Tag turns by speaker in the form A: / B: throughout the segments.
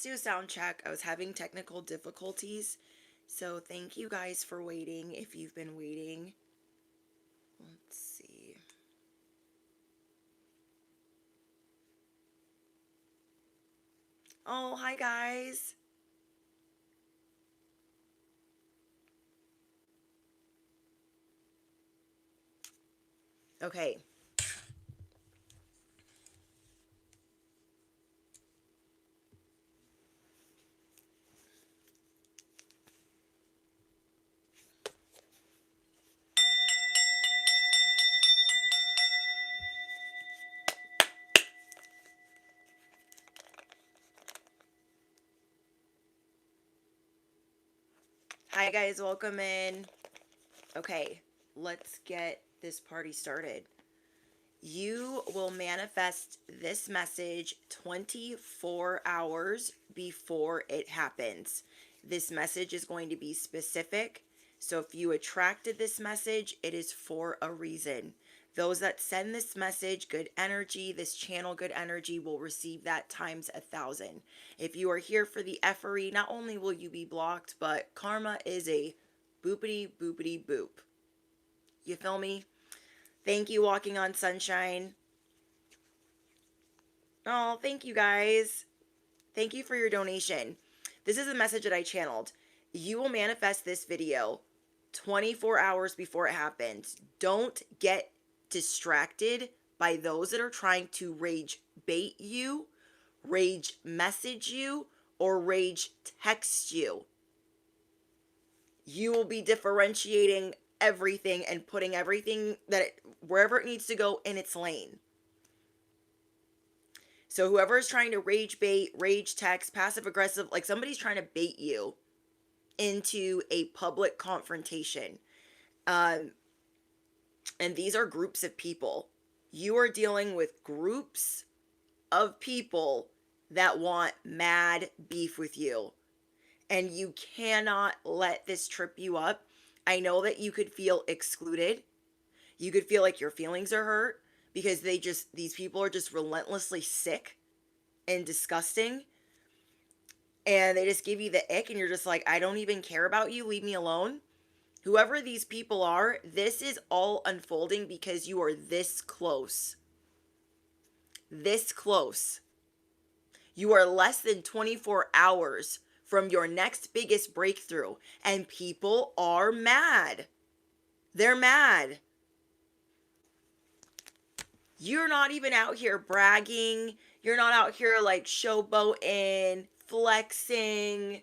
A: Do a sound check. I was having technical difficulties. So thank you guys for waiting if you've been waiting. Let's see. Oh, hi guys. Okay. Hi guys, welcome in. Okay, let's get this party started. You will manifest this message 24 hours before it happens. This message is going to be specific. So if you attracted this message, it is for a reason. Those that send this message, good energy, this channel, good energy, will receive that times 1,000. If you are here for the effery, not only will you be blocked, but karma is a boopity boopity boop. You feel me? Thank you, Walking on Sunshine. Oh, thank you guys. Thank you for your donation. This is a message that I channeled. You will manifest this video 24 hours before it happens. Don't get distracted by those that are trying to rage bait you, rage message you, or rage text you. You will be differentiating everything and putting everything wherever it needs to go in its lane. So whoever is trying to rage bait, rage text, passive aggressive, like somebody's trying to bait you into a public confrontation. And these are groups of people. You are dealing with groups of people that want mad beef with you. And you cannot let this trip you up. I know that you could feel excluded. You could feel like your feelings are hurt because these people are just relentlessly sick and disgusting. And they just give you the ick and you're just like, I don't even care about you. Leave me alone. Whoever these people are, this is all unfolding because you are this close. This close. You are less than 24 hours from your next biggest breakthrough, and people are mad. They're mad. You're not even out here bragging. You're not out here like showboating, flexing.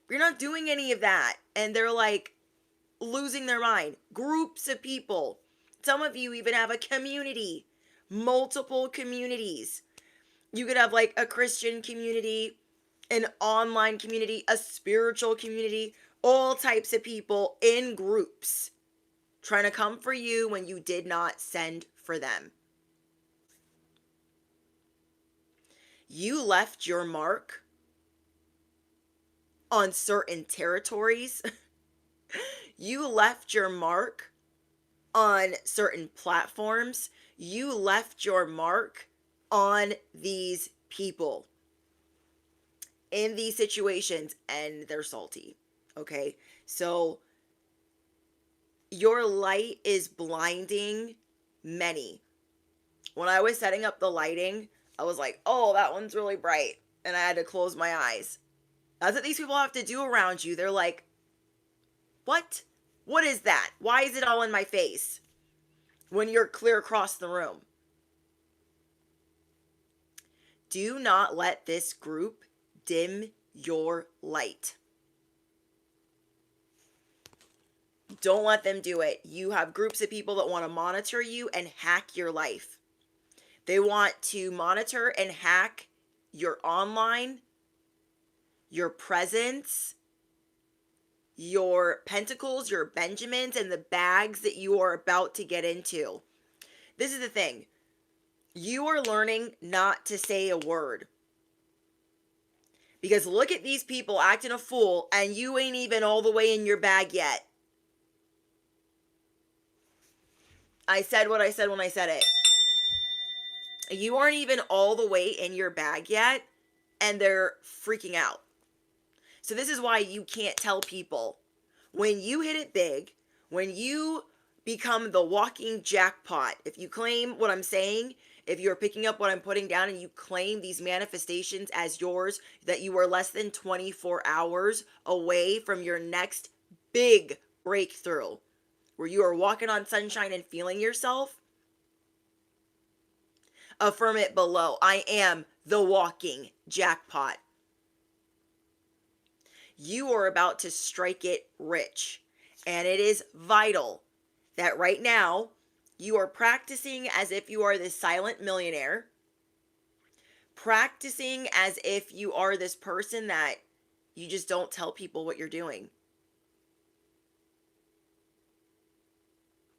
A: You're not doing any of that. And they're like losing their mind. Groups of people. Some of you even have a community, multiple communities. You could have like a Christian community, an online community, a spiritual community, all types of people in groups trying to come for you when you did not send for them. You left your mark on certain territories. You left your mark on certain platforms. You left your mark on these people in these situations, and they're salty. Okay, so your light is blinding many. When I was setting up the lighting, I was like, oh, that one's really bright, and I had to close my eyes. That's what these people have to do around you. They're like, what? What is that? Why is it all in my face? When you're clear across the room. Do not let this group dim your light. Don't let them do it. You have groups of people that want to monitor you and hack your life. They want to monitor and hack your online, your presence, your pentacles, your Benjamins, and the bags that you are about to get into. This is the thing. You are learning not to say a word. Because look at these people acting a fool, and you ain't even all the way in your bag yet. I said what I said when I said it. You aren't even all the way in your bag yet, and they're freaking out. So this is why you can't tell people when you hit it big, when you become the walking jackpot. If you claim what I'm saying, if you're picking up what I'm putting down and you claim these manifestations as yours, that you are less than 24 hours away from your next big breakthrough, where you are walking on sunshine and feeling yourself, affirm it below. I am the walking jackpot. You are about to strike it rich. And it is vital that right now you are practicing as if you are this silent millionaire, practicing as if you are this person that you just don't tell people what you're doing.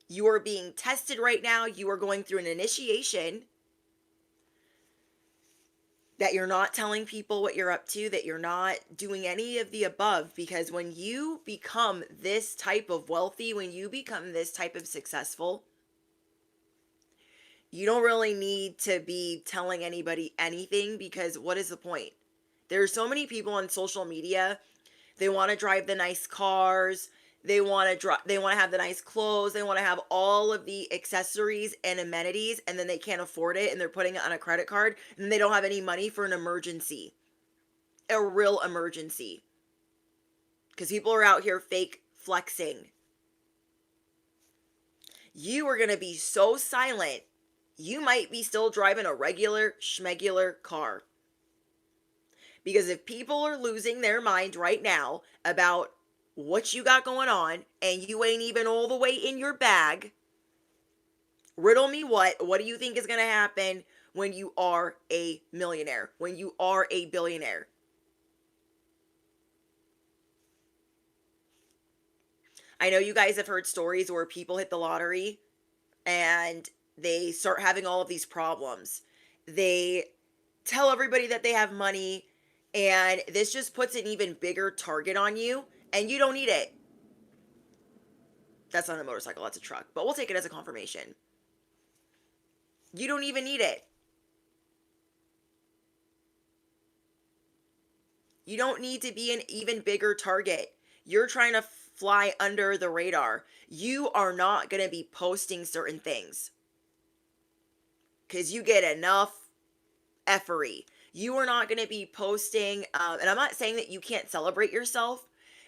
A: You are being tested right now. You are going through an initiation that you're not telling people what you're up to, that you're not doing any of the above, because when you become this type of wealthy, when you become this type of successful, you don't really need to be telling anybody anything, because what is the point? There's so many people on social media, they want to drive the nice cars, they want to have the nice clothes, they want to have all of the accessories and amenities, and then they can't afford it and they're putting it on a credit card, and they don't have any money for an emergency. A real emergency. Because people are out here fake flexing. You are going to be so silent, you might be still driving a regular schmegular car. Because if people are losing their mind right now about what you got going on and you ain't even all the way in your bag, riddle me what do you think is going to happen when you are a millionaire, when you are a billionaire? I know you guys have heard stories where people hit the lottery and they start having all of these problems. They tell everybody that they have money, and this just puts an even bigger target on you, and you don't need it. That's not a motorcycle, that's a truck, but we'll take it as a confirmation. You don't even need it. You don't need to be an even bigger target. You're trying to fly under the radar. You are not going to be posting certain things because you get enough effery. You are not going to be posting, and I'm not saying that you can't celebrate yourself.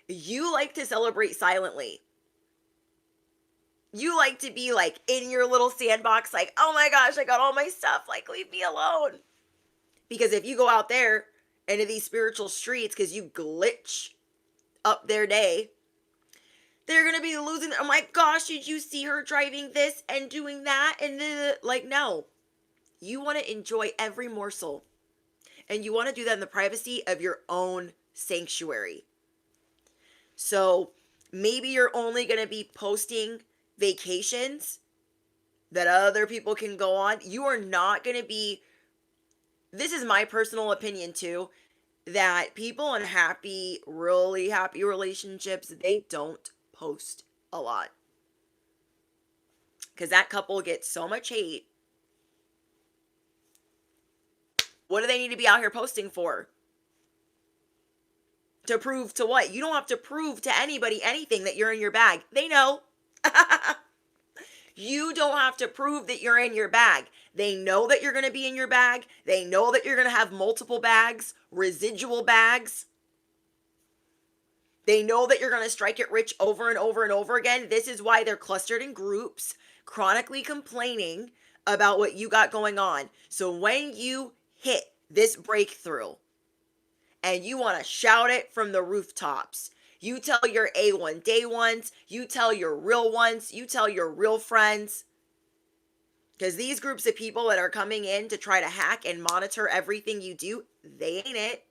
A: You like to celebrate silently. You like to be like in your little sandbox, like, oh my gosh, I got all my stuff, like, leave me alone. Because if you go out there into these spiritual streets, because you glitch up their day, they're going to be losing. Oh my gosh, did you see her driving this and doing that? And like, no. You want to enjoy every morsel. And you want to do that in the privacy of your own sanctuary. So maybe you're only going to be posting vacations that other people can go on. You are not going to be, this is my personal opinion too, that people in really happy relationships, they don't post a lot. Because that couple gets so much hate. What do they need to be out here posting for? To prove to what? You don't have to prove to anybody anything that you're in your bag. They know. You don't have to prove that you're in your bag. They know that you're going to be in your bag. They know that you're going to have multiple bags, residual bags. They know that you're going to strike it rich over and over and over again. This is why they're clustered in groups, chronically complaining about what you got going on. So when you hit this breakthrough and you want to shout it from the rooftops, you tell your A1 day ones, you tell your real ones, you tell your real friends. Because these groups of people that are coming in to try to hack and monitor everything you do, they ain't it.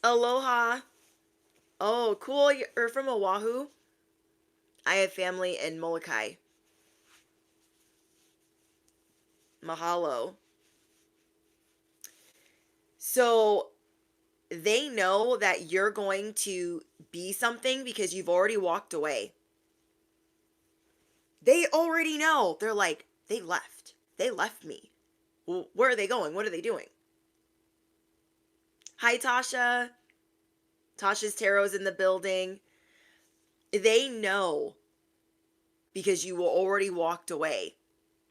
A: Aloha. Oh, cool. You're from Oahu? I have family in Molokai. Mahalo. So they know that you're going to be something because you've already walked away. They already know. They're like, they left. They left me. Where are they going? What are they doing? Hi, Tasha. Tasha's Tarot's in the building. They know because you already walked away.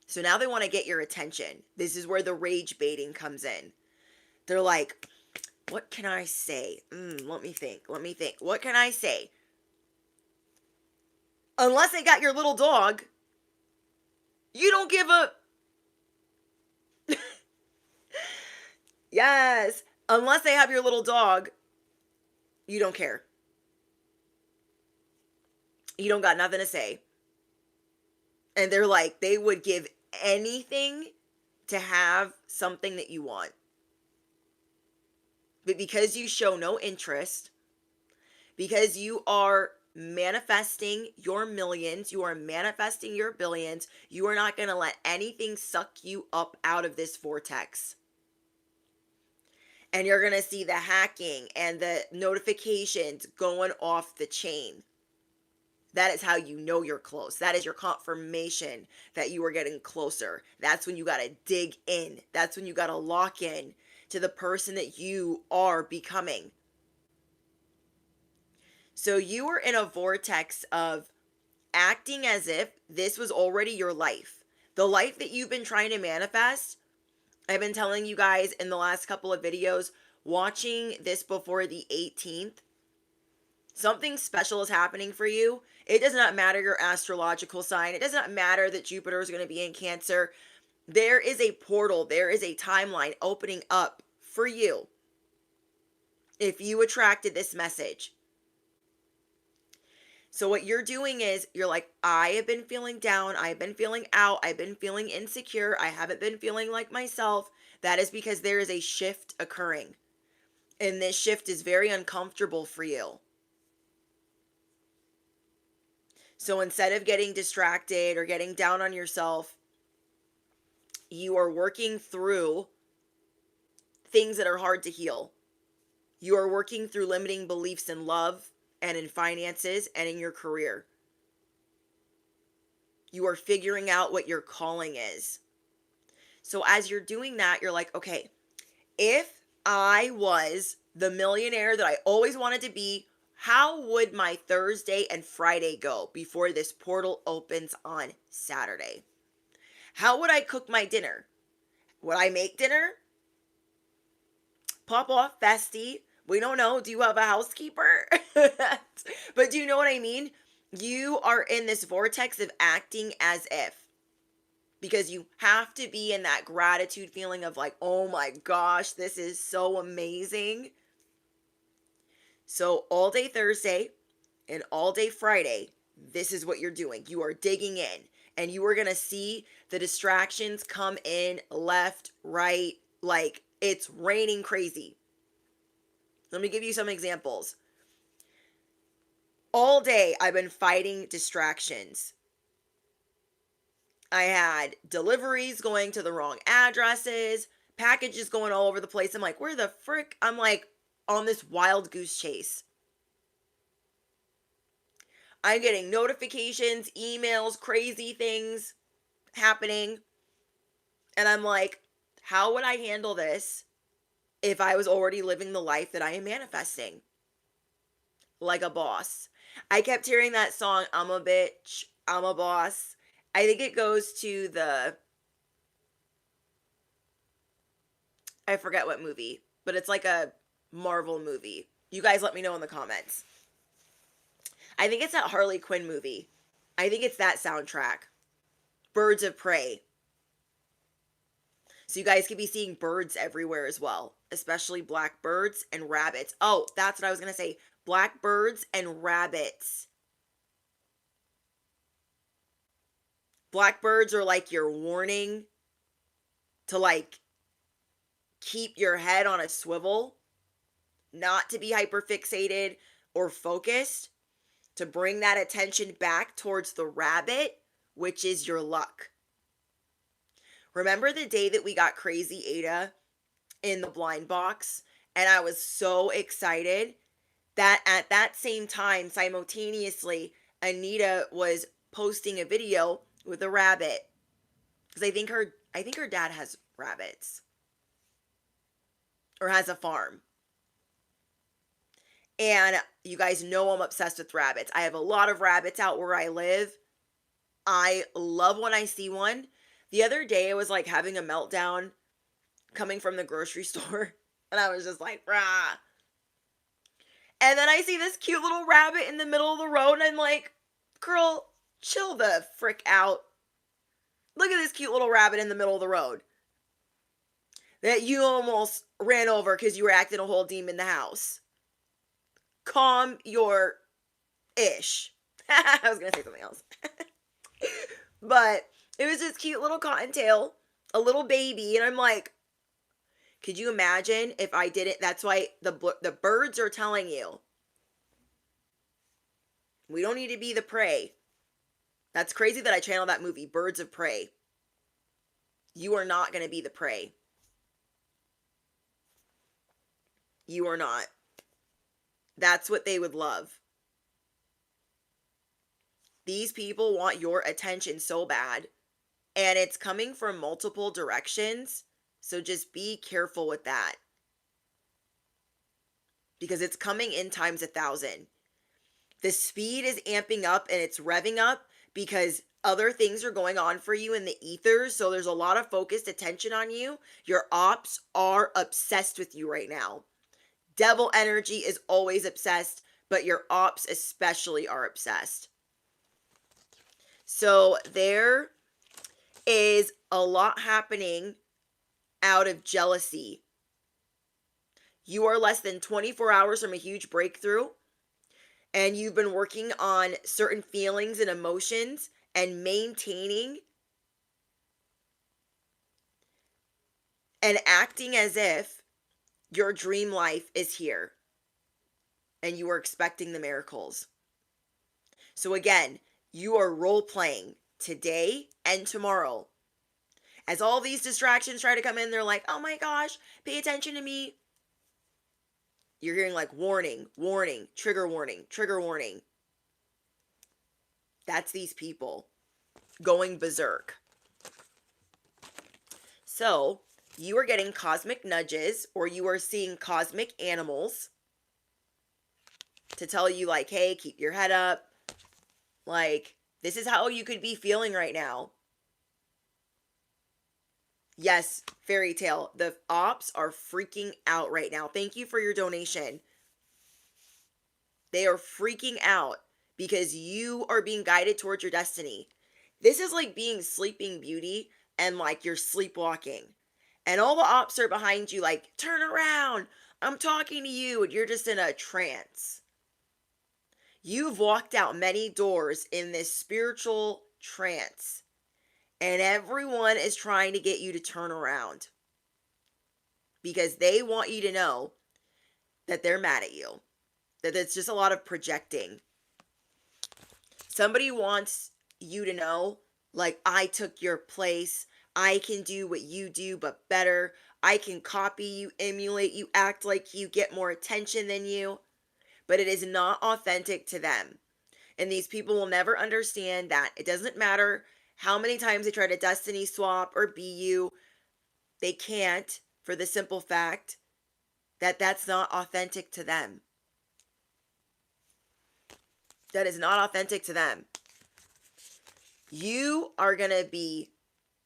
A: So now they want to get your attention. This is where the rage baiting comes in. They're like, what can I say? Let me think. What can I say? Unless they got your little dog, you don't give a... Yes. Unless they have your little dog, you don't care. You don't got nothing to say. And they're like, they would give anything to have something that you want. But because you show no interest, because you are manifesting your millions, you are manifesting your billions, you are not going to let anything suck you up out of this vortex. And you're going to see the hacking and the notifications going off the chain. That is how you know you're close. That is your confirmation that you are getting closer. That's when you got to dig in. That's when you got to lock in to the person that you are becoming. So you are in a vortex of acting as if this was already your life. The life that you've been trying to manifest. I've been telling you guys in the last couple of videos, watching this before the 18th, something special is happening for you. It does not matter your astrological sign. It does not matter that Jupiter is going to be in Cancer. There is a portal. There is a timeline opening up for you if you attracted this message. So what you're doing is you're like, I have been feeling down. I've been feeling out. I've been feeling insecure. I haven't been feeling like myself. That is because there is a shift occurring. And this shift is very uncomfortable for you. So instead of getting distracted or getting down on yourself, you are working through things that are hard to heal. You are working through limiting beliefs in love and in finances and in your career. You are figuring out what your calling is. So as you're doing that, you're like, okay, if I was the millionaire that I always wanted to be, how would my Thursday and Friday go before this portal opens on Saturday? How would I cook my dinner? Would I make dinner? Pop off, bestie. We don't know. Do you have a housekeeper? But do you know what I mean? You are in this vortex of acting as if. Because you have to be in that gratitude feeling of like, oh my gosh, this is so amazing. So all day Thursday and all day Friday, this is what you're doing. You are digging in. And you are going to see the distractions come in left, right, like it's raining crazy. Let me give you some examples. All day, I've been fighting distractions. I had deliveries going to the wrong addresses, packages going all over the place. I'm like, where the frick? I'm like on this wild goose chase. I'm getting notifications, emails, crazy things happening. And I'm like, how would I handle this if I was already living the life that I am manifesting? Like a boss. I kept hearing that song, I'm a bitch, I'm a boss. I think it goes to I forget what movie, but it's like a Marvel movie. You guys let me know in the comments. I think it's that Harley Quinn movie. I think it's that soundtrack. Birds of Prey. So you guys could be seeing birds everywhere as well, especially blackbirds and rabbits. Oh, that's what I was going to say. Blackbirds and rabbits. Blackbirds are like your warning to like keep your head on a swivel, not to be hyperfixated or focused, to bring that attention back towards the rabbit, which is your luck. Remember the day that we got Crazy Ada in the blind box? And I was so excited that at that same time, simultaneously, Anita was posting a video with a rabbit. Because I think her dad has rabbits or has a farm. And you guys know I'm obsessed with rabbits. I have a lot of rabbits out where I live. I love when I see one. The other day, I was like having a meltdown coming from the grocery store. And I was just like, rah. And then I see this cute little rabbit in the middle of the road. And I'm like, girl, chill the frick out. Look at this cute little rabbit in the middle of the road that you almost ran over because you were acting a whole demon in the house. Calm your ish. I was going to say something else. But it was this cute little cottontail, a little baby. And I'm like, could you imagine if I didn't? That's why the birds are telling you, we don't need to be the prey. That's crazy that I channeled that movie, Birds of Prey. You are not going to be the prey. You are not. That's what they would love. These people want your attention so bad, and it's coming from multiple directions. So just be careful with that. Because it's coming in times 1,000. The speed is amping up and it's revving up because other things are going on for you in the ethers. So there's a lot of focused attention on you. Your ops are obsessed with you right now. Devil energy is always obsessed, but your ops especially are obsessed. So there is a lot happening out of jealousy. You are less than 24 hours from a huge breakthrough, and you've been working on certain feelings and emotions and maintaining and acting as if your dream life is here and you are expecting the miracles. So again, you are role playing today and tomorrow. As all these distractions try to come in, they're like, oh my gosh, pay attention to me. You're hearing like warning, warning, trigger warning, trigger warning. That's these people going berserk. So you are getting cosmic nudges, or you are seeing cosmic animals to tell you like, hey, keep your head up. Like, this is how you could be feeling right now. Yes, Fairy Tale. The ops are freaking out right now. Thank you for your donation. They are freaking out because you are being guided towards your destiny. This is like being Sleeping Beauty and like you're sleepwalking. And all the ops are behind you like, turn around. I'm talking to you. And you're just in a trance. You've walked out many doors in this spiritual trance. And everyone is trying to get you to turn around. Because they want you to know that they're mad at you. That it's just a lot of projecting. Somebody wants you to know, like, I took your place. I can do what you do, but better. I can copy you, emulate you, act like you, get more attention than you. But it is not authentic to them. And these people will never understand that. It doesn't matter how many times they try to destiny swap or be you. They can't, for the simple fact that that's not authentic to them. That is not authentic to them. You are going to be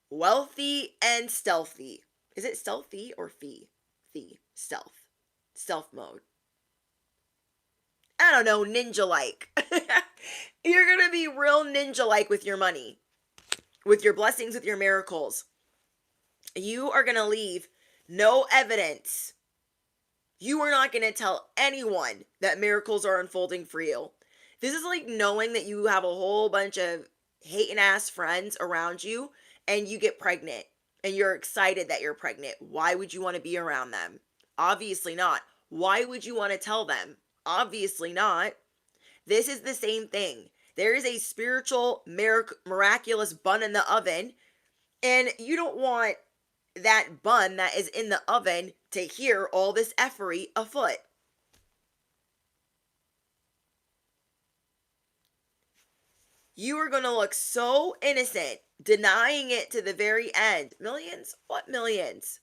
A: wealthy and stealthy. Is it stealthy or fee? Fee. Stealth. Stealth mode. I don't know, ninja-like. You're going to be real ninja-like with your money. With your blessings, with your miracles. You are going to leave no evidence. You are not going to tell anyone that miracles are unfolding for you. This is like knowing that you have a whole bunch of hating ass friends around you and you get pregnant and you're excited that you're pregnant. Why would you want to be around them? Obviously not. Why would you want to tell them? Obviously not. This is the same thing. There is a spiritual, miraculous bun in the oven, and you don't want that bun that is in the oven to hear all this effery afoot. You are going to look so innocent denying it to the very end. Millions? What millions?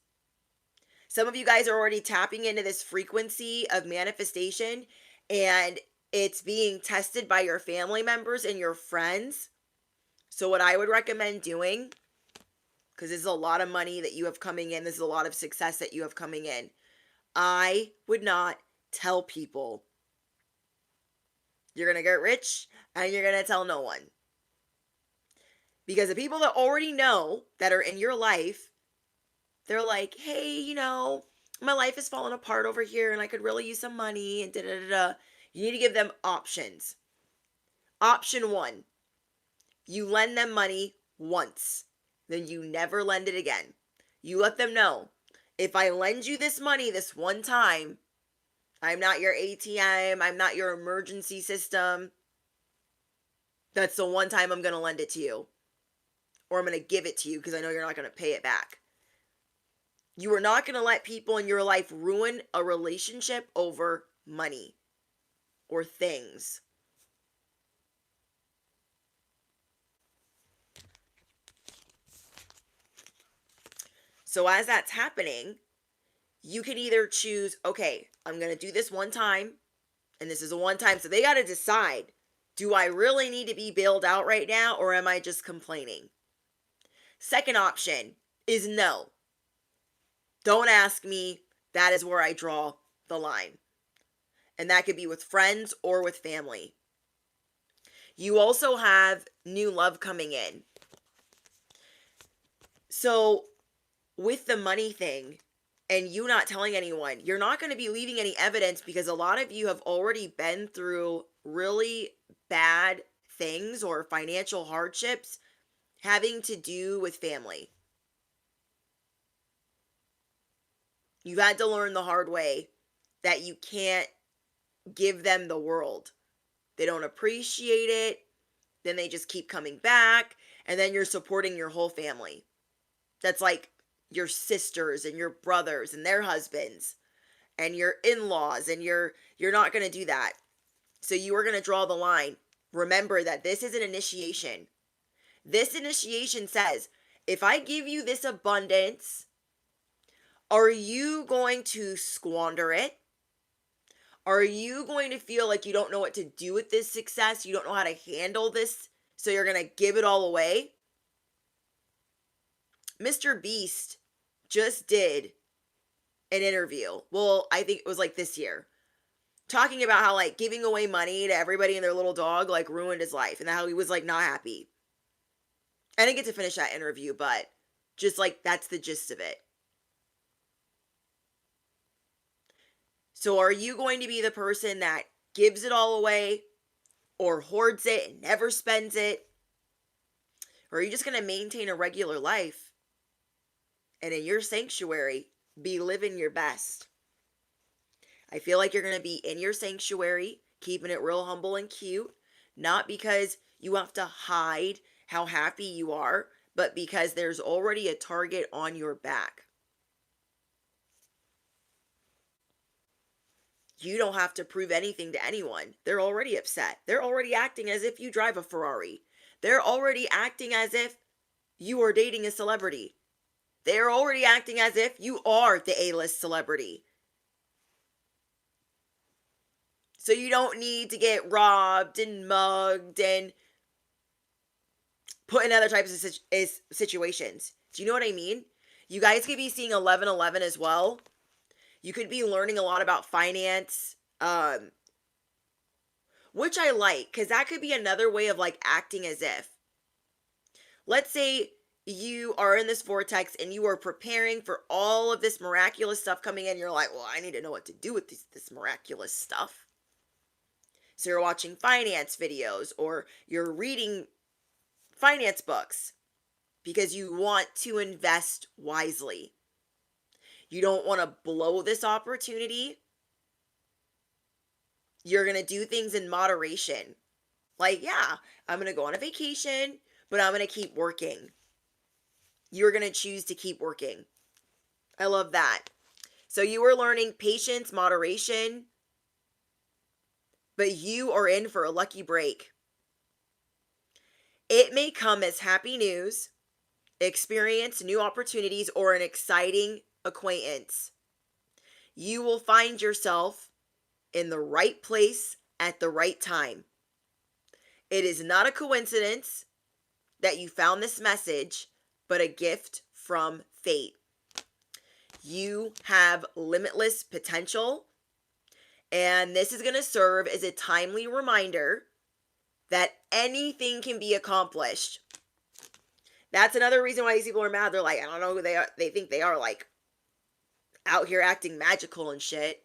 A: Some of you guys are already tapping into this frequency of manifestation, and it's being tested by your family members and your friends. So, what I would recommend doing, because this is a lot of money that you have coming in, this is a lot of success that you have coming in, I would not tell people you're going to get rich and you're going to tell no one. Because the people that already know that are in your life, they're like, hey, my life is falling apart over here and I could really use some money and da da da da. You need to give them options. Option one, you lend them money once, then you never lend it again. You let them know, if I lend you this money this one time, I'm not your ATM, I'm not your emergency system. That's the one time I'm going to lend it to you. Or I'm going to give it to you because I know you're not going to pay it back. You are not going to let people in your life ruin a relationship over money or things. So as that's happening, you can either choose, okay, I'm going to do this one time, and this is a one time. So they got to decide, do I really need to be bailed out right now, or am I just complaining? Second option is no. Don't ask me. That is where I draw the line. And that could be with friends or with family. You also have new love coming in. So with the money thing and you not telling anyone, you're not going to be leaving any evidence because a lot of you have already been through really bad things or financial hardships having to do with family. You've had to learn the hard way that you can't give them the world. They don't appreciate it. Then they just keep coming back. And then you're supporting your whole family. That's like your sisters and your brothers and their husbands and your in-laws. And you're not going to do that. So you are going to draw the line. Remember that this is an initiation. This initiation says, if I give you this abundance, are you going to squander it? Are you going to feel like you don't know what to do with this success? You don't know how to handle this, so you're going to give it all away? Mr. Beast just did an interview. Well, I think it was like this year. Talking about how like giving away money to everybody and their little dog like ruined his life and how he was like not happy. I didn't get to finish that interview, but just like that's the gist of it. So are you going to be the person that gives it all away or hoards it and never spends it? Or are you just going to maintain a regular life and in your sanctuary be living your best? I feel like you're going to be in your sanctuary, keeping it real humble and cute, not because you have to hide how happy you are, but because there's already a target on your back. You don't have to prove anything to anyone. They're already upset. They're already acting as if you drive a Ferrari. They're already acting as if you are dating a celebrity. They're already acting as if you are the A-list celebrity. So you don't need to get robbed and mugged and put in other types of situations. Do you know what I mean? You guys could be seeing 1111 as well. You could be learning a lot about finance, which I like, because that could be another way of like acting as if. Let's say you are in this vortex and you are preparing for all of this miraculous stuff coming in. You're like, well, I need to know what to do with this miraculous stuff. So you're watching finance videos or you're reading finance books because you want to invest wisely. You don't want to blow this opportunity. You're going to do things in moderation. Like, yeah, I'm going to go on a vacation, but I'm going to keep working. You're going to choose to keep working. I love that. So you are learning patience, moderation, but you are in for a lucky break. It may come as happy news, experience, new opportunities, or an exciting acquaintance. You will find yourself in the right place at the right time. It is not a coincidence that you found this message, but a gift from fate. You have limitless potential, and this is going to serve as a timely reminder that anything can be accomplished. That's another reason why these people are mad. They're like, I don't know who they are. They think they are like out here acting magical and shit.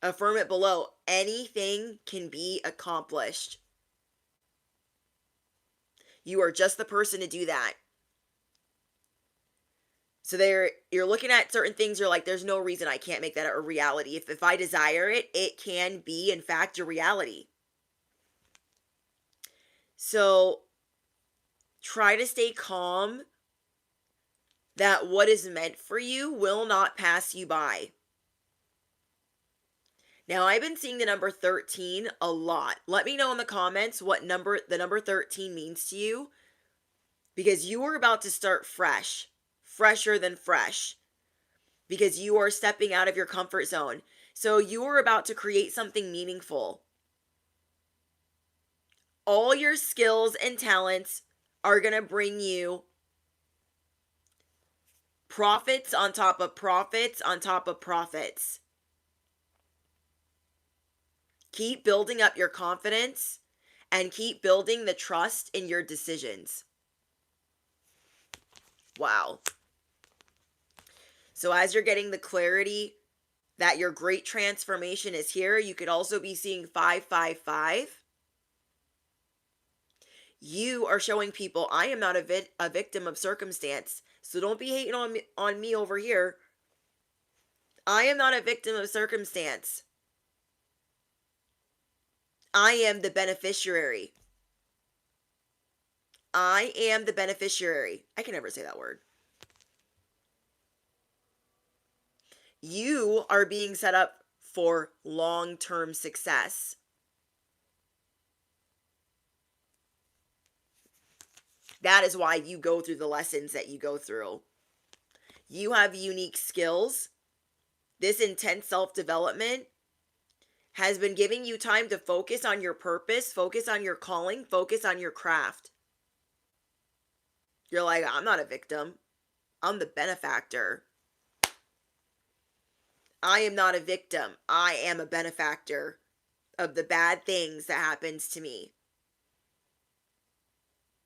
A: Affirm it below. Anything can be accomplished. You are just the person to do that. So you're looking at certain things, you're like, there's no reason I can't make that a reality. If I desire it, it can be, in fact, a reality. So try to stay calm, that what is meant for you will not pass you by. Now, I've been seeing the number 13 a lot. Let me know in the comments what the number 13 means to you, because you are about to start fresh, fresher than fresh, because you are stepping out of your comfort zone. So you are about to create something meaningful. All your skills and talents are going to bring you profits on top of profits on top of profits. Keep building up your confidence and keep building the trust in your decisions. Wow. So as you're getting the clarity that your great transformation is here, you could also be seeing 555. You are showing people, I am not a victim of circumstance. So don't be hating on me over here. I am not a victim of circumstance. I am the beneficiary. I am the beneficiary. I can never say that word. You are being set up for long-term success. That is why you go through the lessons that you go through. You have unique skills. This intense self-development has been giving you time to focus on your purpose, focus on your calling, focus on your craft. You're like, I'm not a victim. I'm the benefactor. I am not a victim. I am a benefactor of the bad things that happens to me.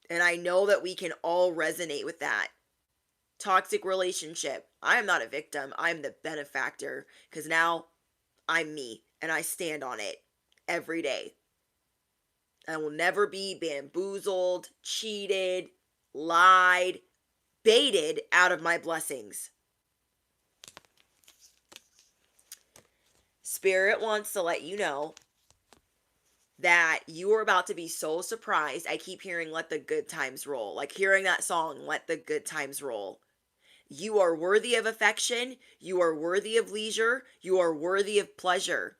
A: And I know that we can all resonate with that. Toxic relationship. I am not a victim. I'm the benefactor, because now I'm me and I stand on it every day. I will never be bamboozled, cheated, lied, baited out of my blessings. Spirit wants to let you know that you are about to be so surprised. I keep hearing let the good times roll. Like hearing that song, let the good times roll. You are worthy of affection. You are worthy of leisure. You are worthy of pleasure.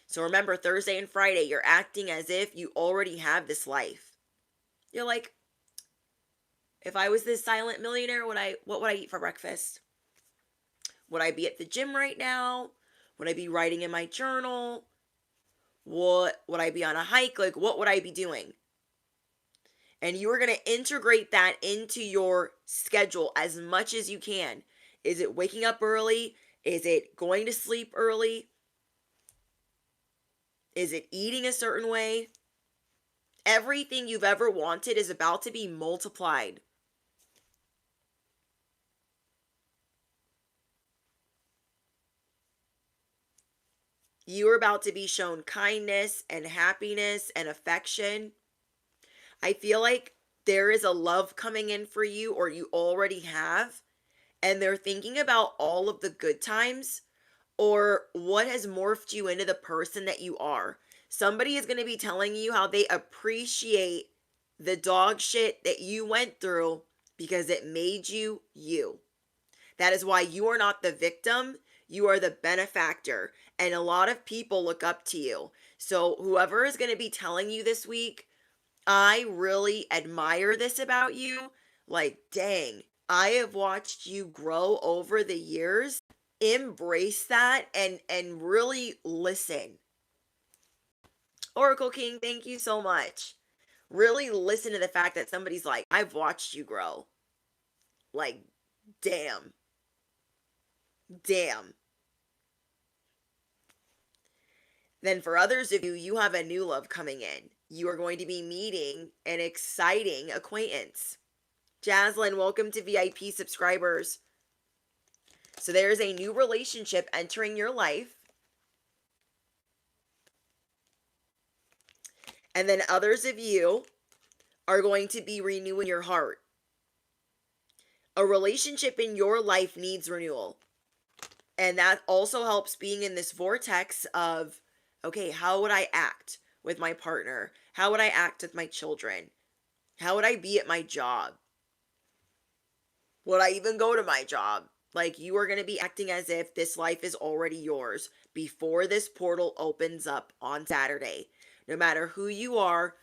A: So remember, Thursday and Friday, you're acting as if you already have this life. You're like, if I was this silent millionaire, what would I eat for breakfast? Would I be at the gym right now? Would I be writing in my journal? What would I be on a hike? Like, what would I be doing? And you are going to integrate that into your schedule as much as you can. Is it waking up early? Is it going to sleep early? Is it eating a certain way? Everything you've ever wanted is about to be multiplied. You are about to be shown kindness and happiness and affection. I feel like there is a love coming in for you, or you already have, and they're thinking about all of the good times or what has morphed you into the person that you are. Somebody is going to be telling you how they appreciate the dog shit that you went through because it made you you. That is why you are not the victim. You are the benefactor, and a lot of people look up to you. So, whoever is going to be telling you this week, I really admire this about you. Like, dang, I have watched you grow over the years. Embrace that and really listen. Oracle King, thank you so much. Really listen to the fact that somebody's like, I've watched you grow. Like, damn. Damn. Then for others of you, you have a new love coming in. You are going to be meeting an exciting acquaintance. Jaslyn, welcome to VIP subscribers. So there's a new relationship entering your life. And then others of you are going to be renewing your heart. A relationship in your life needs renewal. And that also helps being in this vortex of, okay, how would I act with my partner? How would I act with my children? How would I be at my job? Would I even go to my job? Like, you are going to be acting as if this life is already yours before this portal opens up on Saturday. No matter who you are,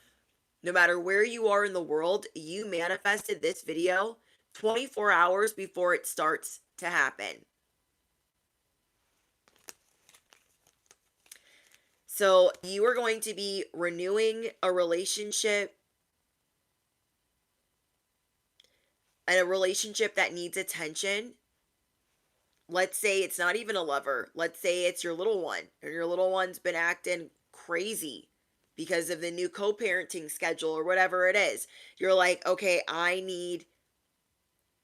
A: no matter where you are in the world, you manifested this video 24 hours before it starts to happen. So you are going to be renewing a relationship, and a relationship that needs attention. Let's say it's not even a lover. Let's say it's your little one, and your little one's been acting crazy because of the new co-parenting schedule or whatever it is. You're like, okay, I need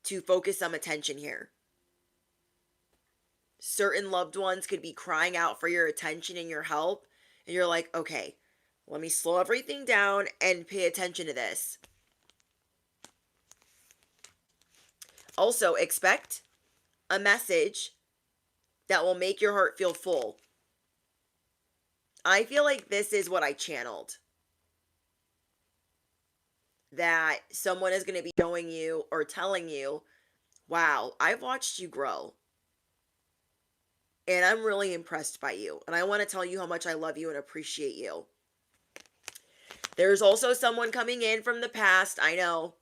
A: to focus some attention here. Certain loved ones could be crying out for your attention and your help. And you're like, okay, let me slow everything down and pay attention to this. Also, expect a message that will make your heart feel full. I feel like this is what I channeled. That someone is going to be showing you or telling you, wow, I've watched you grow. And I'm really impressed by you. And I want to tell you how much I love you and appreciate you. There's also someone coming in from the past. I know.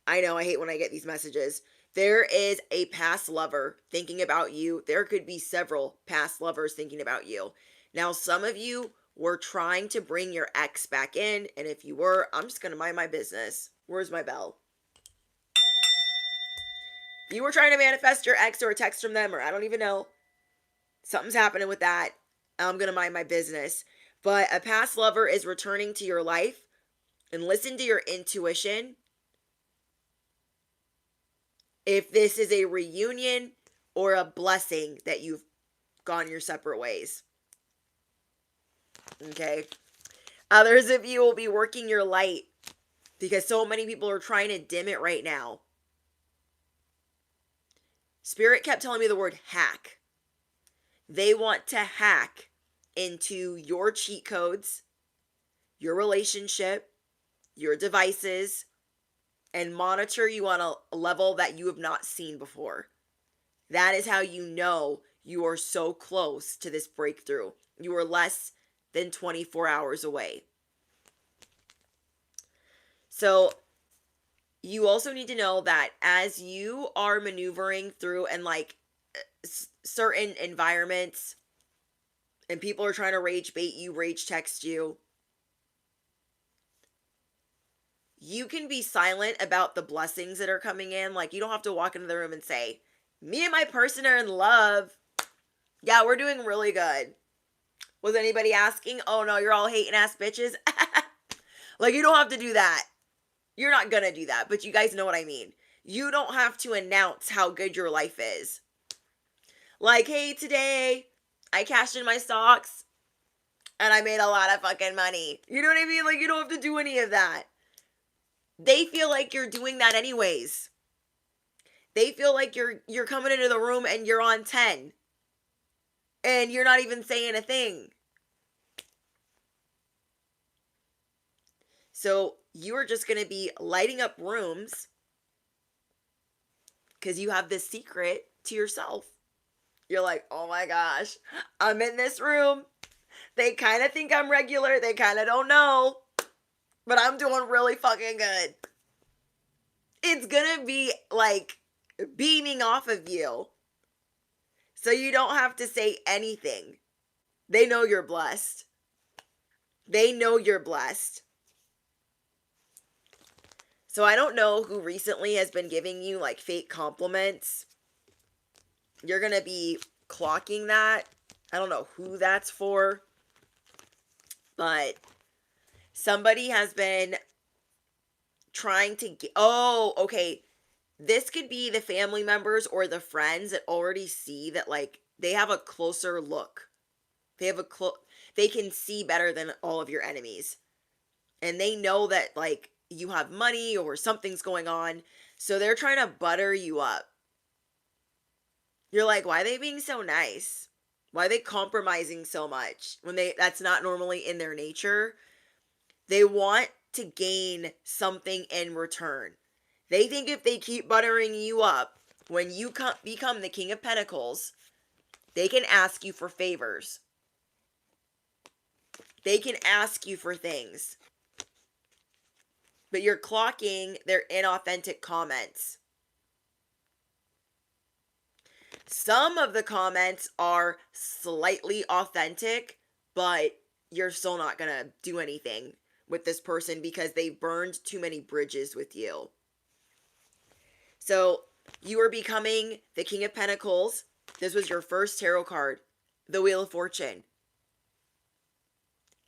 A: I hate when I get these messages. There is a past lover thinking about you. There could be several past lovers thinking about you. Now, some of you were trying to bring your ex back in. And if you were, I'm just going to mind my business. Where's my bell? You were trying to manifest your ex or a text from them, or I don't even know. Something's happening with that. I'm going to mind my business. But a past lover is returning to your life, and listen to your intuition. If this is a reunion or a blessing that you've gone your separate ways. Okay. Others of you will be working your light because so many people are trying to dim it right now. Spirit kept telling me the word hack. They want to hack into your cheat codes, your relationship, your devices, and monitor you on a level that you have not seen before. That is how you know you are so close to this breakthrough. You are less than 24 hours away. So you also need to know that as you are maneuvering through and like certain environments and people are trying to rage bait you, rage text you, you can be silent about the blessings that are coming in. Like, you don't have to walk into the room and say, me and my person are in love. Yeah, we're doing really good. Was anybody asking? Oh no, you're all hating ass bitches. Like, you don't have to do that. You're not gonna do that, but you guys know what I mean. You don't have to announce how good your life is. Like, hey, today I cashed in my stocks and I made a lot of fucking money. You know what I mean? Like, you don't have to do any of that. They feel like you're doing that anyways. They feel like you're coming into the room and you're on 10. And you're not even saying a thing. So you are just going to be lighting up rooms because you have this secret to yourself. You're like, oh my gosh, I'm in this room. They kind of think I'm regular. They kind of don't know, but I'm doing really fucking good. It's gonna be like beaming off of you. So you don't have to say anything. They know you're blessed. They know you're blessed. So I don't know who recently has been giving you like fake compliments. You're going to be clocking that. I don't know who that's for. But somebody has been trying to get... Oh, okay. This could be the family members or the friends that already see that like they have a closer look. They can see better than all of your enemies. And they know that like you have money or something's going on. So they're trying to butter you up. You're like, why are they being so nice? Why are they compromising so much when that's not normally in their nature? They want to gain something in return. They think if they keep buttering you up, when you become the King of Pentacles, they can ask you for favors. They can ask you for things. But you're clocking their inauthentic comments. Some of the comments are slightly authentic, but you're still not going to do anything with this person because they burned too many bridges with you. So you are becoming the King of Pentacles. This was your first tarot card, the Wheel of Fortune.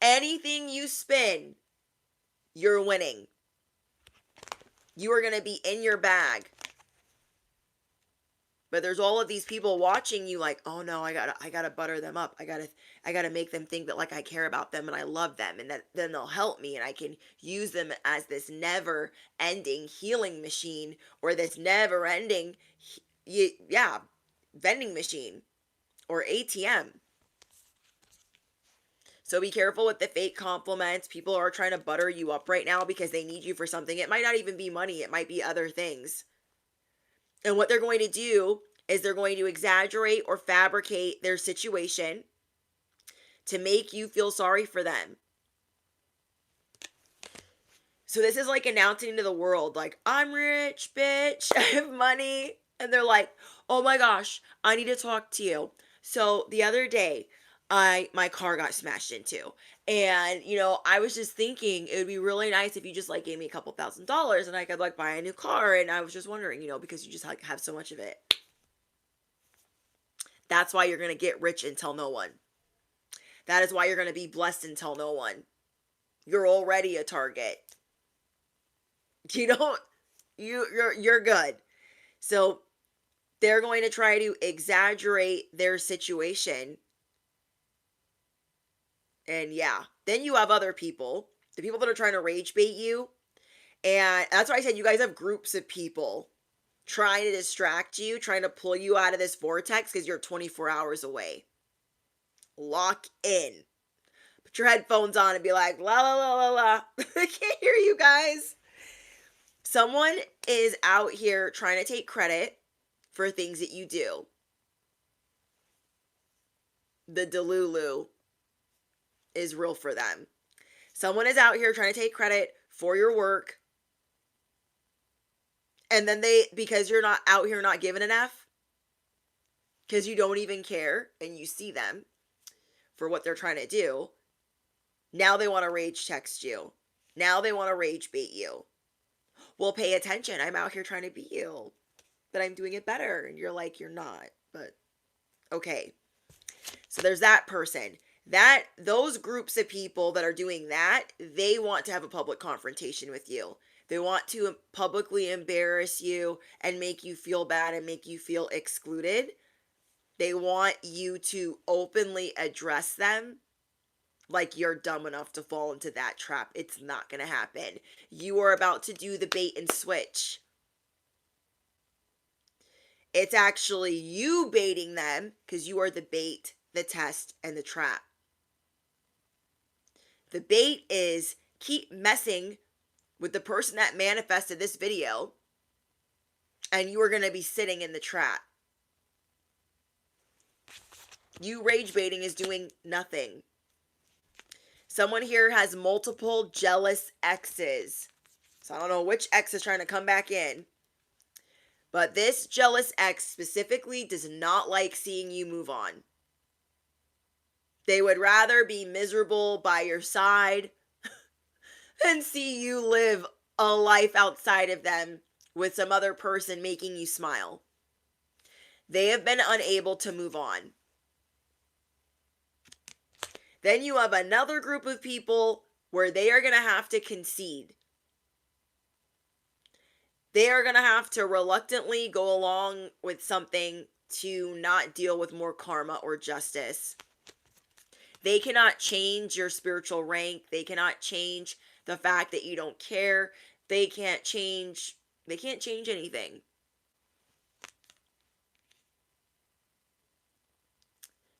A: Anything you spin, you're winning. You are going to be in your bag. But there's all of these people watching you like, oh no, I gotta butter them up. I gotta make them think that like I care about them and I love them and that then they'll help me and I can use them as this never ending healing machine or this never ending, vending machine or ATM. So be careful with the fake compliments. People are trying to butter you up right now because they need you for something. It might not even be money. It might be other things. And what they're going to do is they're going to exaggerate or fabricate their situation to make you feel sorry for them. So this is like announcing to the world, like, I'm rich, bitch, I have money. And they're like, oh my gosh, I need to talk to you. So the other day, my car got smashed into. And, I was just thinking it would be really nice if you just like gave me a couple $1,000s and I could like buy a new car. And I was just wondering, because you just like have so much of it. That's why you're going to get rich and tell no one. That is why you're going to be blessed and tell no one. You're already a target. You're good. So they're going to try to exaggerate their situation. And yeah, then you have other people, the people that are trying to rage bait you. And that's why I said you guys have groups of people trying to distract you, trying to pull you out of this vortex because you're 24 hours away. Lock in. Put your headphones on and be like, la la la la la. I can't hear you guys. Someone is out here trying to take credit for things that you do. The Delulu is real for them. Someone is out here trying to take credit for your work. And then because you're not out here not giving enough, because you don't even care and you see them for what they're trying to do, now they want to rage text you. Now they want to rage bait you. Well, pay attention. I'm out here trying to be you, but I'm doing it better. And you're like, you're not, but okay. So there's that person. Those groups of people that are doing that, they want to have a public confrontation with you. They want to publicly embarrass you and make you feel bad and make you feel excluded. They want you to openly address them like you're dumb enough to fall into that trap. It's not going to happen. You are about to do the bait and switch. It's actually you baiting them because you are the bait, the test, and the trap. The bait is keep messing with the person that manifested this video, and you are going to be sitting in the trap. You rage baiting is doing nothing. Someone here has multiple jealous exes. So I don't know which ex is trying to come back in. But this jealous ex specifically does not like seeing you move on. They would rather be miserable by your side than see you live a life outside of them with some other person making you smile. They have been unable to move on. Then you have another group of people where they are going to have to concede. They are going to have to reluctantly go along with something to not deal with more karma or justice. They cannot change your spiritual rank. They cannot change the fact that you don't care. They can't change anything.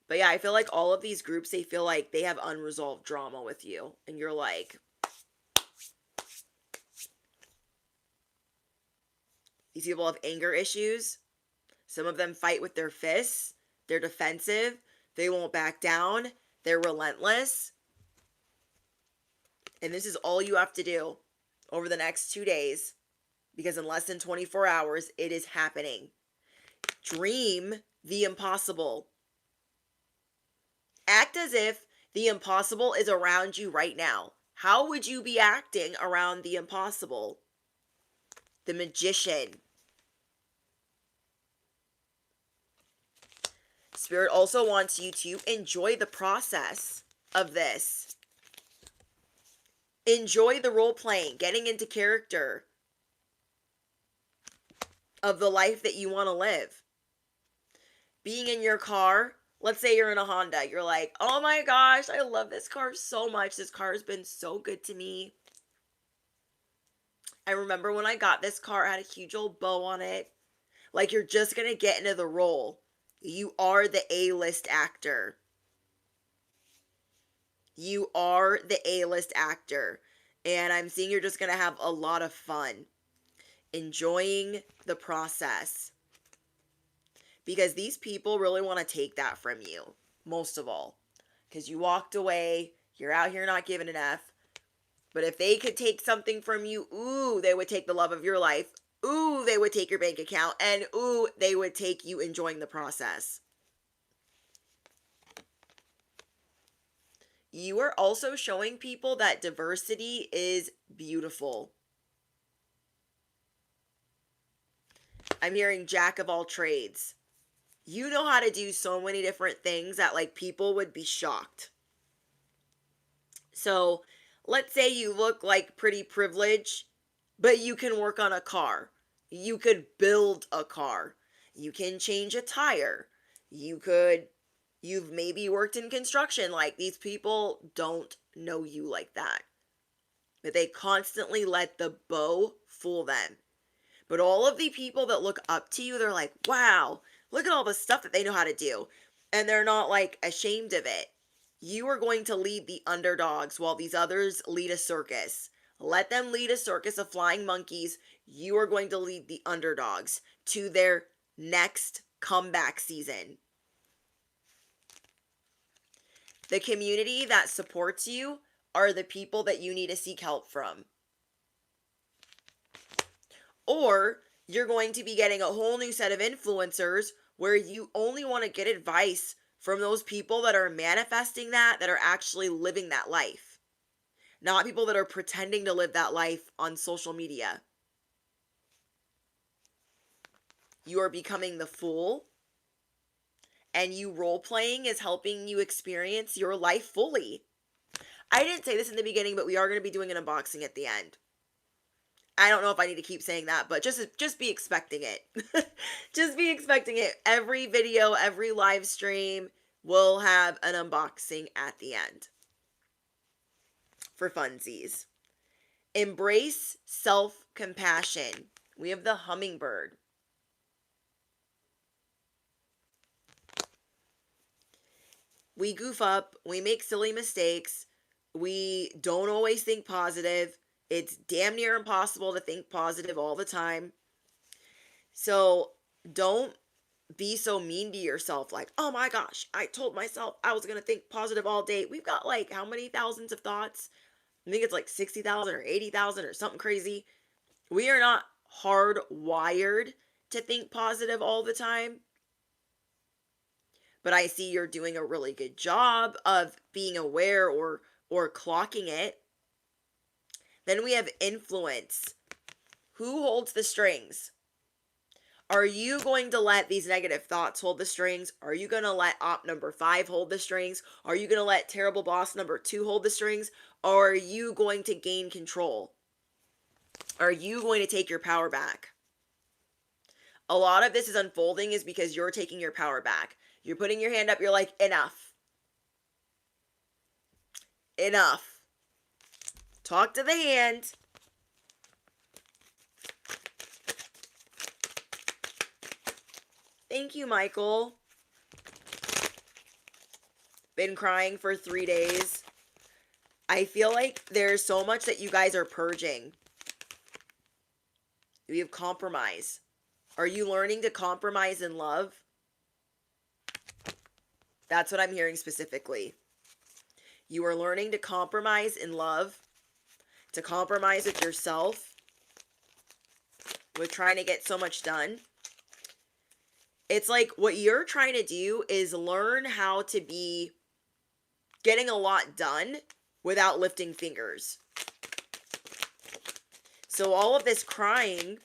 A: But yeah, I feel like all of these groups, they feel like they have unresolved drama with you. And you're like, these people have anger issues. Some of them fight with their fists. They're defensive. They won't back down. They're relentless. And this is all you have to do over the next 2 days, because in less than 24 hours, it is happening. Dream the impossible. Act as if the impossible is around you right now. How would you be acting around the impossible? The Magician. Spirit also wants you to enjoy the process of this. Enjoy the role playing, getting into character of the life that you want to live. Being in your car, let's say you're in a Honda, you're like, oh my gosh, I love this car so much. This car has been so good to me. I remember when I got this car, it had a huge old bow on it. Like, you're just going to get into the role. You are the A-list actor. You are the A-list actor. And I'm seeing you're just going to have a lot of fun. Enjoying the process. Because these people really want to take that from you. Most of all. Because you walked away. You're out here not giving an F. But if they could take something from you, ooh, they would take the love of your life. Ooh, they would take your bank account. And ooh, they would take you enjoying the process. You are also showing people that diversity is beautiful. I'm hearing jack of all trades. You know how to do so many different things that, like, people would be shocked. So, let's say you look like pretty privileged, but you can work on a car. You could build a car. You can change a tire. You've maybe worked in construction. Like, these people don't know you like that. But they constantly let the bow fool them. But all of the people that look up to you, they're like, wow, look at all the stuff that they know how to do. And they're not, like, ashamed of it. You are going to lead the underdogs while these others lead a circus. Let them lead a circus of flying monkeys. You are going to lead the underdogs to their next comeback season. The community that supports you are the people that you need to seek help from. Or you're going to be getting a whole new set of influencers where you only want to get advice from those people that are manifesting that are actually living that life. Not people that are pretending to live that life on social media. You are becoming the fool. And you role-playing is helping you experience your life fully. I didn't say this in the beginning, but we are going to be doing an unboxing at the end. I don't know if I need to keep saying that, but just be expecting it. Just be expecting it. Every video, every live stream will have an unboxing at the end. For funsies. Embrace self-compassion. We have the hummingbird. We goof up. We make silly mistakes. We don't always think positive. It's damn near impossible to think positive all the time. So don't be so mean to yourself. Like, oh my gosh, I told myself I was going to think positive all day. We've got like how many thousands of thoughts? I think it's like 60,000 or 80,000 or something crazy. We are not hardwired to think positive all the time. But I see you're doing a really good job of being aware or clocking it. Then we have influence. Who holds the strings? Are you going to let these negative thoughts hold the strings? Are you going to let op number 5 hold the strings? Are you going to let terrible boss number 2 hold the strings? Or are you going to gain control? Are you going to take your power back? A lot of this is unfolding is because you're taking your power back. You're putting your hand up. You're like, enough. Enough. Talk to the hand. Thank you, Michael. Been crying for 3 days. I feel like there's so much that you guys are purging. You have compromise. Are you learning to compromise in love? That's what I'm hearing specifically. You are learning to compromise in love, to compromise with yourself, with trying to get so much done. It's like what you're trying to do is learn how to be getting a lot done without lifting fingers. So all of this crying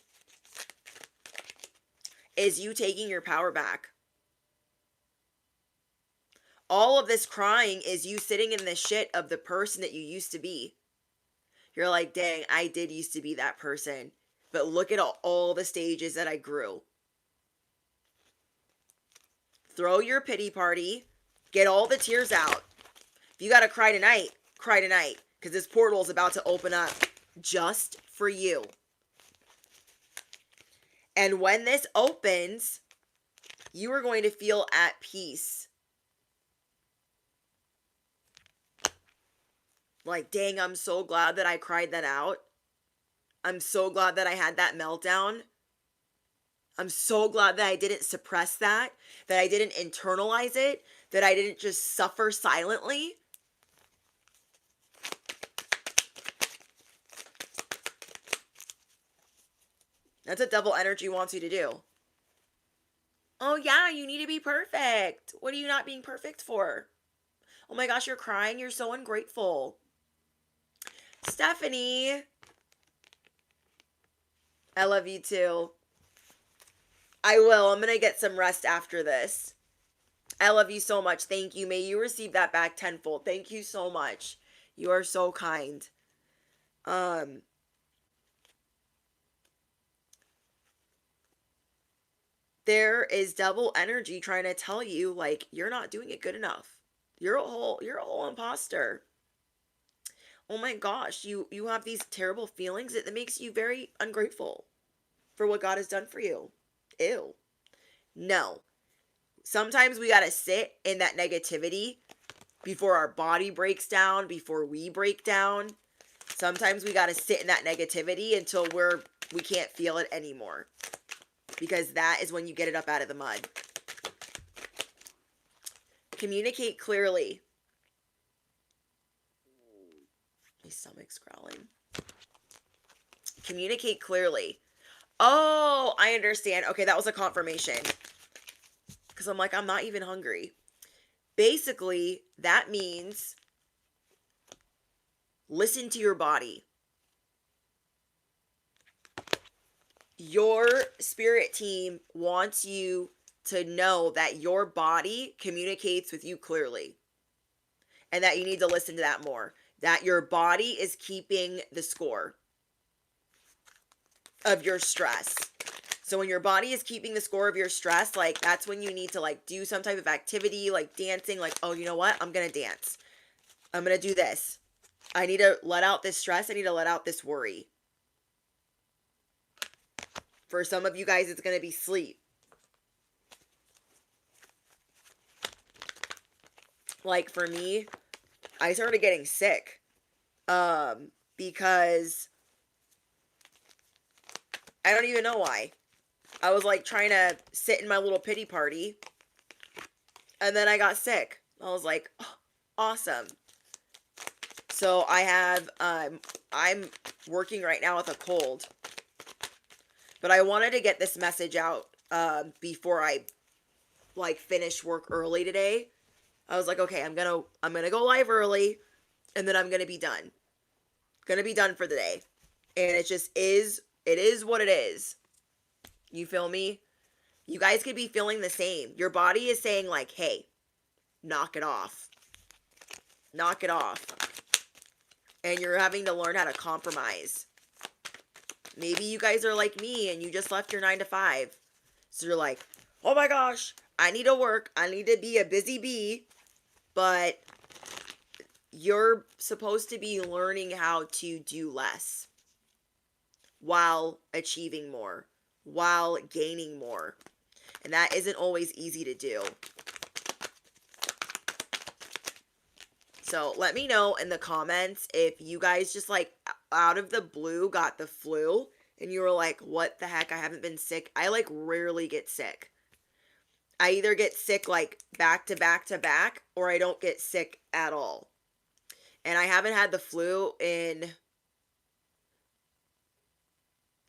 A: is you taking your power back. All of this crying is you sitting in the shit of the person that you used to be. You're like, dang, I did used to be that person. But look at all the stages that I grew. Throw your pity party. Get all the tears out. If you got to cry tonight, cry tonight. Because this portal is about to open up just for you. And when this opens, you are going to feel at peace. Like, dang, I'm so glad that I cried that out. I'm so glad that I had that meltdown. I'm so glad that I didn't suppress that I didn't internalize it, that I didn't just suffer silently. That's what devil energy wants you to do. Oh yeah, you need to be perfect. What are you not being perfect for? Oh my gosh, you're crying. You're so ungrateful. Stephanie, I love you too. I will. I'm going to get some rest after this. I love you so much. Thank you. May you receive that back tenfold. Thank you so much. You are so kind. There is devil energy trying to tell you, like, you're not doing it good enough. You're a whole imposter. Oh my gosh, you have these terrible feelings. It makes you very ungrateful for what God has done for you. Ew. No. Sometimes we got to sit in that negativity before our body breaks down, before we break down. Sometimes we got to sit in that negativity until we can't feel it anymore. Because that is when you get it up out of the mud. Communicate clearly. My stomach's growling. Communicate clearly. Oh, I understand. Okay, that was a confirmation. Because I'm like, I'm not even hungry. Basically, that means listen to your body. Your spirit team wants you to know that your body communicates with you clearly. And that you need to listen to that more. That your body is keeping the score of your stress. So when your body is keeping the score of your stress, like, that's when you need to, like, do some type of activity, like dancing, like, oh, you know what? I'm going to dance. I'm going to do this. I need to let out this stress. I need to let out this worry. For some of you guys, it's going to be sleep. Like, for me, I started getting sick. Because I don't even know why. I was like trying to sit in my little pity party, and then I got sick. I was like, oh, awesome. So I have, I'm working right now with a cold, but I wanted to get this message out before I like finish work early today. I was like, okay, I'm gonna go live early, and then I'm gonna be done. Gonna be done for the day, and it is what it is. You feel me? You guys could be feeling the same. Your body is saying like, hey, knock it off, knock it off, and you're having to learn how to compromise. Maybe you guys are like me and you just left your 9 to 5. So you're like, oh my gosh, I need to work. I need to be a busy bee. But you're supposed to be learning how to do less while achieving more, while gaining more. And that isn't always easy to do. So let me know in the comments if you guys just like out of the blue got the flu and you were like, what the heck? I haven't been sick. I like rarely get sick. I either get sick like back to back to back, or I don't get sick at all. And I haven't had the flu in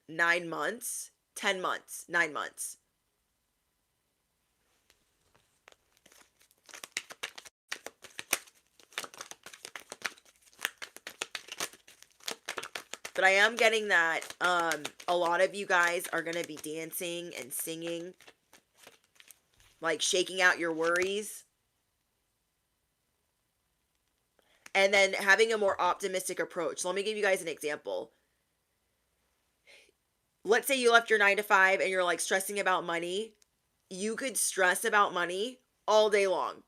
A: 9 months, 10 months, 9 months. But I am getting that a lot of you guys are going to be dancing and singing, like shaking out your worries. And then having a more optimistic approach. So let me give you guys an example. Let's say you left your 9 to 5 and you're like stressing about money. You could stress about money all day long.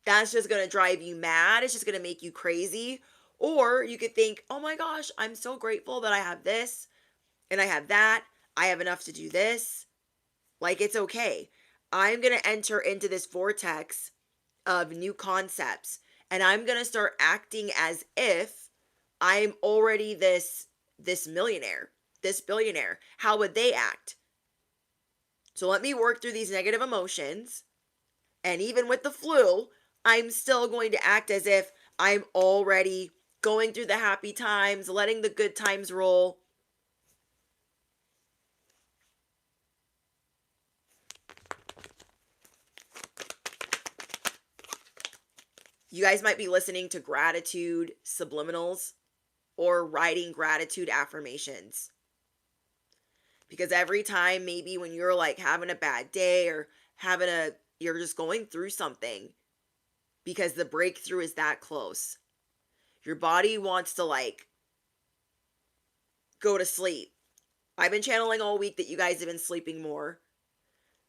A: That's just going to drive you mad. It's just going to make you crazy. Or you could think, oh my gosh, I'm so grateful that I have this and I have that. I have enough to do this. Like, it's okay. I'm going to enter into this vortex of new concepts, and I'm going to start acting as if I'm already this millionaire, this billionaire. How would they act? So let me work through these negative emotions. And even with the flu, I'm still going to act as if I'm already going through the happy times, letting the good times roll. You guys might be listening to gratitude subliminals or writing gratitude affirmations. Because every time, maybe when you're like having a bad day or you're just going through something, because the breakthrough is that close, your body wants to like go to sleep. I've been channeling all week that you guys have been sleeping more.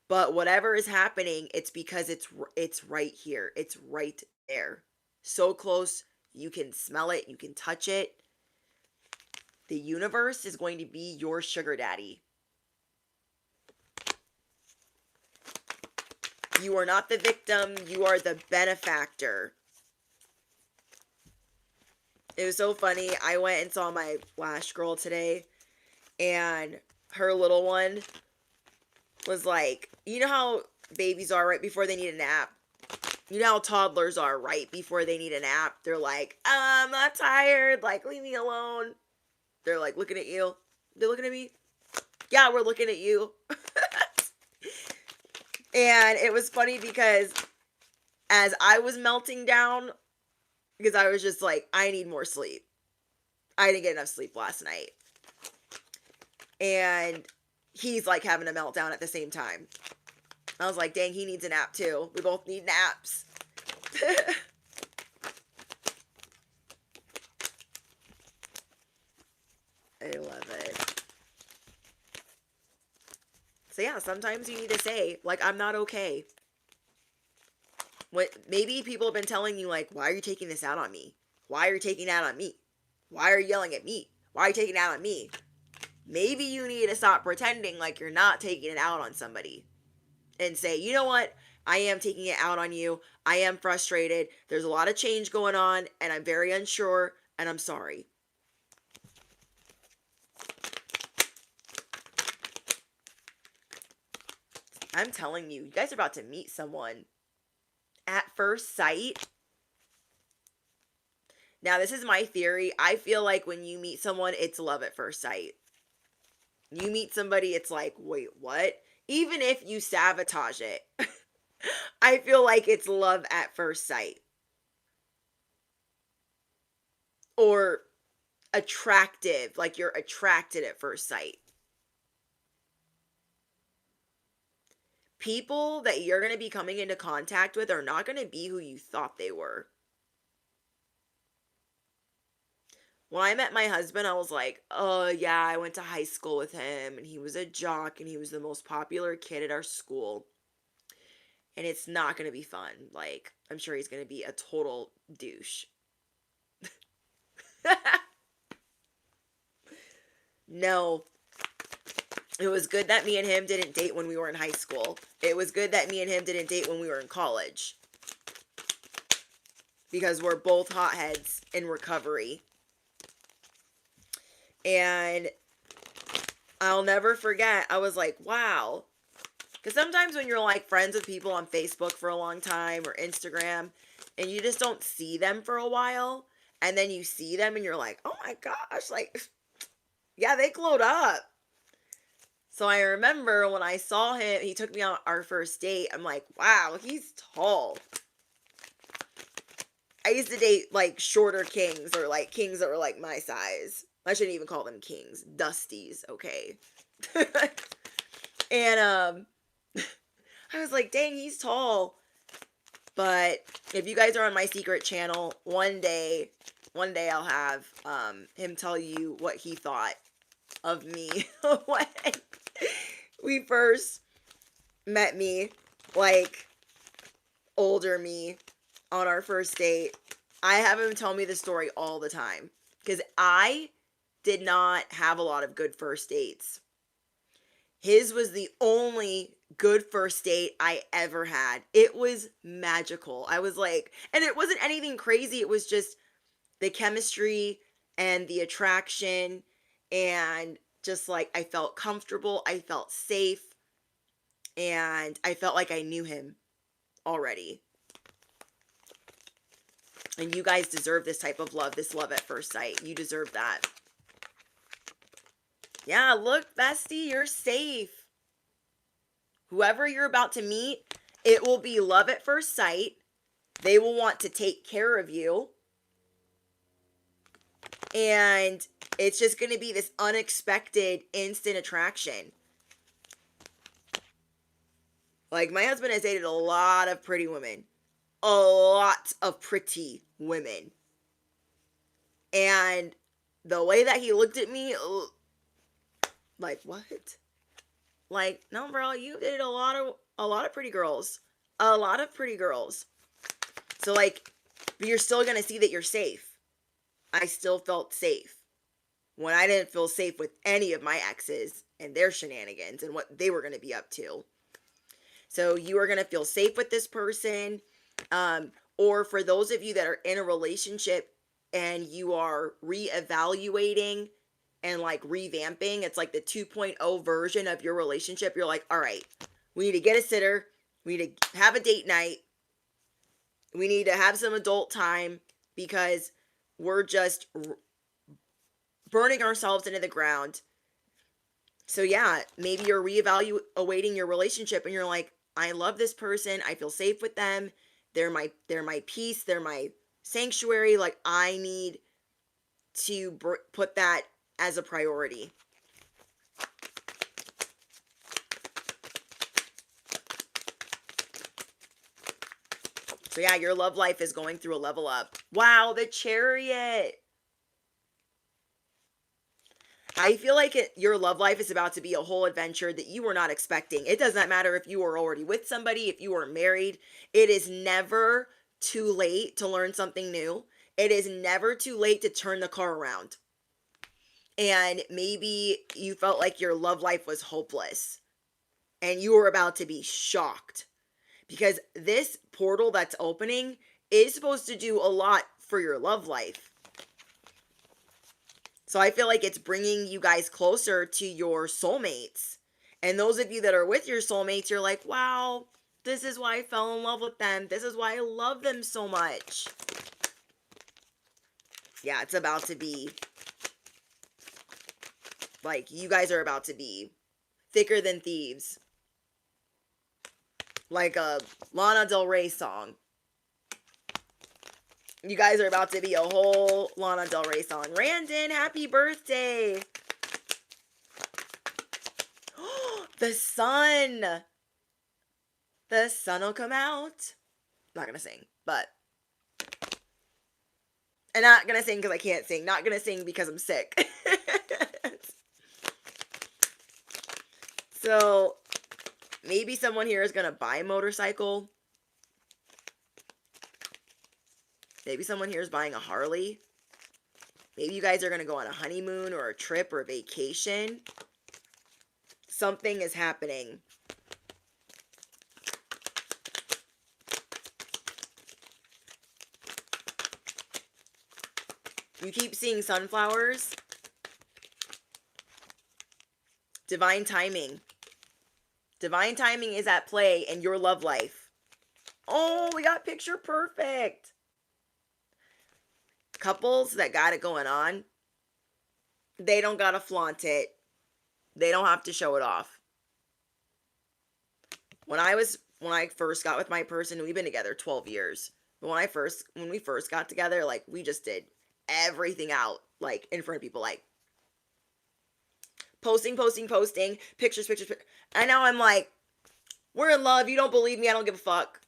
A: But whatever is happening, it's because it's right here. It's right there. So close, you can smell it, you can touch it. The universe is going to be your sugar daddy. You are not the victim, you are the benefactor. It was so funny. I went and saw my Lash girl today, and her little one was like, you know how babies are right before they need a nap? You know how toddlers are right before they need a nap? They're like, I'm not tired. Like, leave me alone. They're like looking at you. They're looking at me. Yeah, we're looking at you. And it was funny because as I was melting down, because I was just like, I need more sleep. I didn't get enough sleep last night. And he's like having a meltdown at the same time. I was like, dang, he needs a nap too. We both need naps. I love it. So yeah, sometimes you need to say, like, I'm not okay. What maybe people have been telling you, like, why are you taking this out on me? Why are you taking it out on me? Why are you yelling at me? Why are you taking it out on me? Maybe you need to stop pretending like you're not taking it out on somebody and say, you know what? I am taking it out on you. I am frustrated. There's a lot of change going on, and I'm very unsure, and I'm sorry. I'm telling you, you guys are about to meet someone at first sight. Now, this is my theory. I feel like when you meet someone, it's love at first sight. You meet somebody, it's like, wait, what? Even if you sabotage it, I feel like it's love at first sight. Or attractive, like you're attracted at first sight. People that you're going to be coming into contact with are not going to be who you thought they were. When I met my husband, I was like, oh, yeah, I went to high school with him, and he was a jock, and he was the most popular kid at our school. And it's not going to be fun. Like, I'm sure he's going to be a total douche. No. It was good that me and him didn't date when we were in high school. It was good that me and him didn't date when we were in college. Because we're both hotheads in recovery. And I'll never forget, I was like, wow. Because sometimes when you're like friends with people on Facebook for a long time or Instagram, and you just don't see them for a while, and then you see them and you're like, oh my gosh, like, yeah, they glowed up. So I remember when I saw him, he took me on our first date. I'm like, wow, he's tall. I used to date like shorter kings or like kings that were like my size. I shouldn't even call them kings. Dusties, okay. And I was like, dang, he's tall. But if you guys are on my secret channel, one day I'll have him tell you what he thought of me when we first met me, like older me on our first date. I have him tell me the story all the time because I did not have a lot of good first dates. His was the only good first date I ever had. It was magical. I was like, and it wasn't anything crazy. It was just the chemistry and the attraction, and just like I felt comfortable, I felt safe, and I felt like I knew him already. And you guys deserve this type of love, this love at first sight. You deserve that. Yeah, look, bestie, you're safe. Whoever you're about to meet, it will be love at first sight. They will want to take care of you. And it's just going to be this unexpected instant attraction. Like, my husband has dated a lot of pretty women. A lot of pretty women. And the way that he looked at me, like, what? Like, no, bro, you dated a lot of pretty girls. A lot of pretty girls. So, like, but you're still going to see that you're safe. I still felt safe when I didn't feel safe with any of my exes and their shenanigans and what they were going to be up to. So you are going to feel safe with this person. Or for those of you that are in a relationship and you are reevaluating and like revamping, it's like the 2.0 version of your relationship. You're like, all right, we need to get a sitter. We need to have a date night. We need to have some adult time because we're just burning ourselves into the ground. So yeah, maybe you're reevaluating your relationship and you're like, I love this person. I feel safe with them. They're my peace. They're my sanctuary. Like, I need to put that as a priority. So yeah, your love life is going through a level up. Wow, the Chariot. I feel like your love life is about to be a whole adventure that you were not expecting. It does not matter if you were already with somebody, if you were married. It is never too late to learn something new. It is never too late to turn the car around. And maybe you felt like your love life was hopeless and you were about to be shocked. Because this portal that's opening is supposed to do a lot for your love life. So I feel like it's bringing you guys closer to your soulmates. And those of you that are with your soulmates, you're like, wow, this is why I fell in love with them. This is why I love them so much. Yeah, it's about to be, like, you guys are about to be thicker than thieves. Like a Lana Del Rey song. You guys are about to be a whole Lana Del Rey song. Randon, happy birthday. The sun. The sun will come out. I'm not going to sing, but. I'm not going to sing because I can't sing. Not going to sing because I'm sick. So, maybe someone here is going to buy a motorcycle. Maybe someone here is buying a Harley. Maybe you guys are going to go on a honeymoon or a trip or a vacation. Something is happening. You keep seeing sunflowers. Divine timing. Divine timing is at play in your love life. Oh, we got picture perfect. Couples that got it going on, they don't gotta flaunt it. They don't have to show it off. When I first got with my person, we've been together 12 years. But when we first got together, like, we just did everything out, like, in front of people, like posting, pictures. And now I'm like, we're in love. You don't believe me. I don't give a fuck.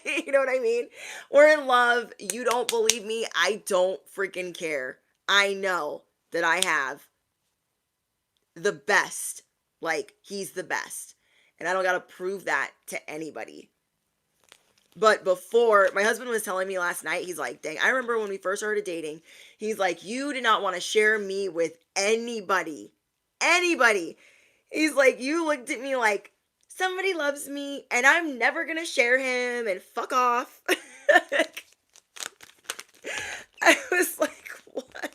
A: You know what I mean? We're in love. You don't believe me. I don't freaking care. I know that I have the best. Like, he's the best. And I don't got to prove that to anybody. But before, my husband was telling me last night, he's like, dang, I remember when we first started dating, he's like, you did not want to share me with anybody. Anybody. He's like, you looked at me like, somebody loves me, and I'm never going to share him, and fuck off. I was like, what?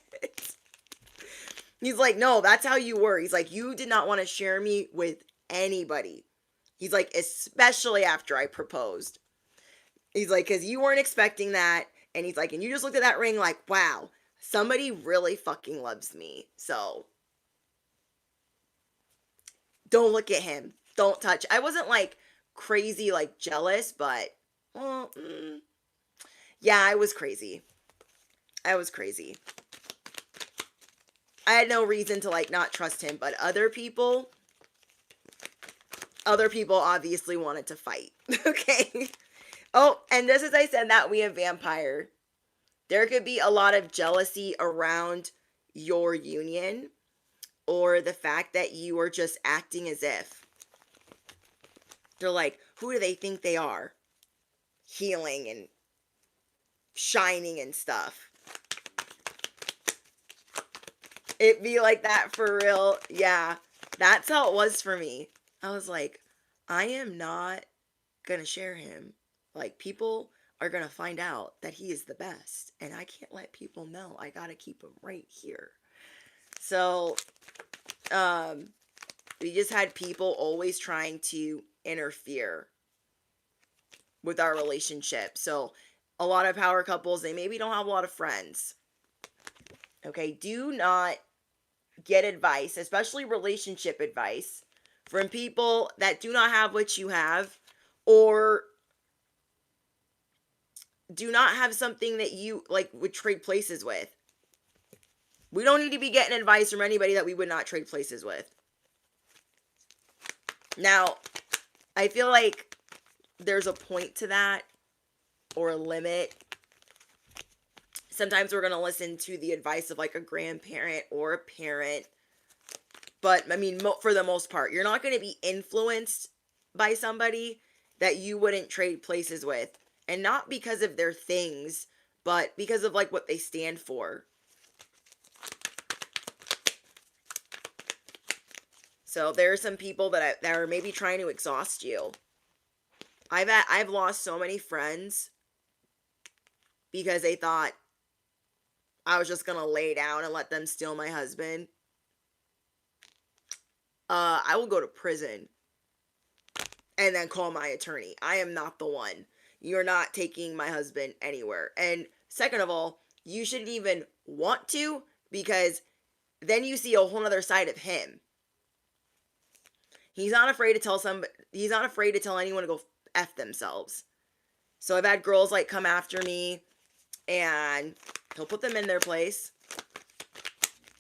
A: He's like, no, that's how you were. He's like, you did not want to share me with anybody. He's like, especially after I proposed. He's like, because you weren't expecting that. And he's like, and you just looked at that ring like, wow, somebody really fucking loves me. So, don't look at him. Don't touch. I wasn't like crazy, like jealous, but, well, yeah, I was crazy. I was crazy. I had no reason to like not trust him, but other people obviously wanted to fight. Okay. Oh, and just as I said that, we have vampire. There could be a lot of jealousy around your union, or the fact that you are just acting as if. They're like, who do they think they are? Healing and shining and stuff. It be like that for real. Yeah, that's how it was for me. I was like, I am not gonna share him. Like, people are gonna find out that he is the best, and I can't let people know. I gotta keep him right here. So, we just had people always trying to interfere with our relationship. So, a lot of power couples, they maybe don't have a lot of friends. Okay, do not get advice, especially relationship advice, from people that do not have what you have, or do not have something that you like would trade places with. We don't need to be getting advice from anybody that we would not trade places with. Now, I feel like there's a point to that, or a limit. Sometimes we're going to listen to the advice of like a grandparent or a parent. But, I mean, for the most part, you're not going to be influenced by somebody that you wouldn't trade places with. And not because of their things, but because of, like, what they stand for. So, there are some people that are maybe trying to exhaust you. I've lost so many friends because they thought I was just going to lay down and let them steal my husband. I will go to prison and then call my attorney. I am not the one. You're not taking my husband anywhere. And second of all, you shouldn't even want to, because then you see a whole other side of him. He's not afraid to tell anyone to go F themselves. So I've had girls like come after me and he'll put them in their place.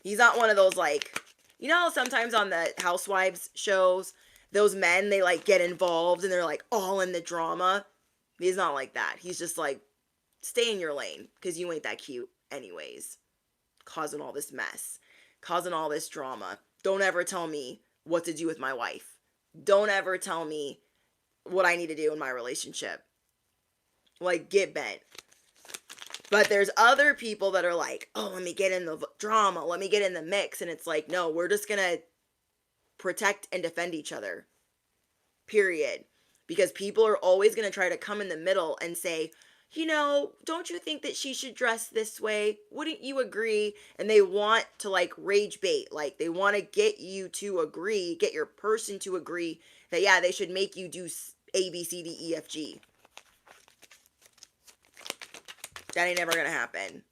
A: He's not one of those, like, you know how sometimes on the Housewives shows, those men, they like get involved and they're like all in the drama. He's not like that. He's just like, stay in your lane, because you ain't that cute anyways. Causing all this mess. Causing all this drama. Don't ever tell me what to do with my wife. Don't ever tell me what I need to do in my relationship. Like, get bent. But there's other people that are like, oh, let me get in the drama. Let me get in the mix. And it's like, no, we're just going to protect and defend each other. Period. Because people are always going to try to come in the middle and say, you know, don't you think that she should dress this way? Wouldn't you agree? And they want to like rage bait. Like, they want to get you to agree, get your person to agree that, yeah, they should make you do A, B, C, D, E, F, G. That ain't never going to happen.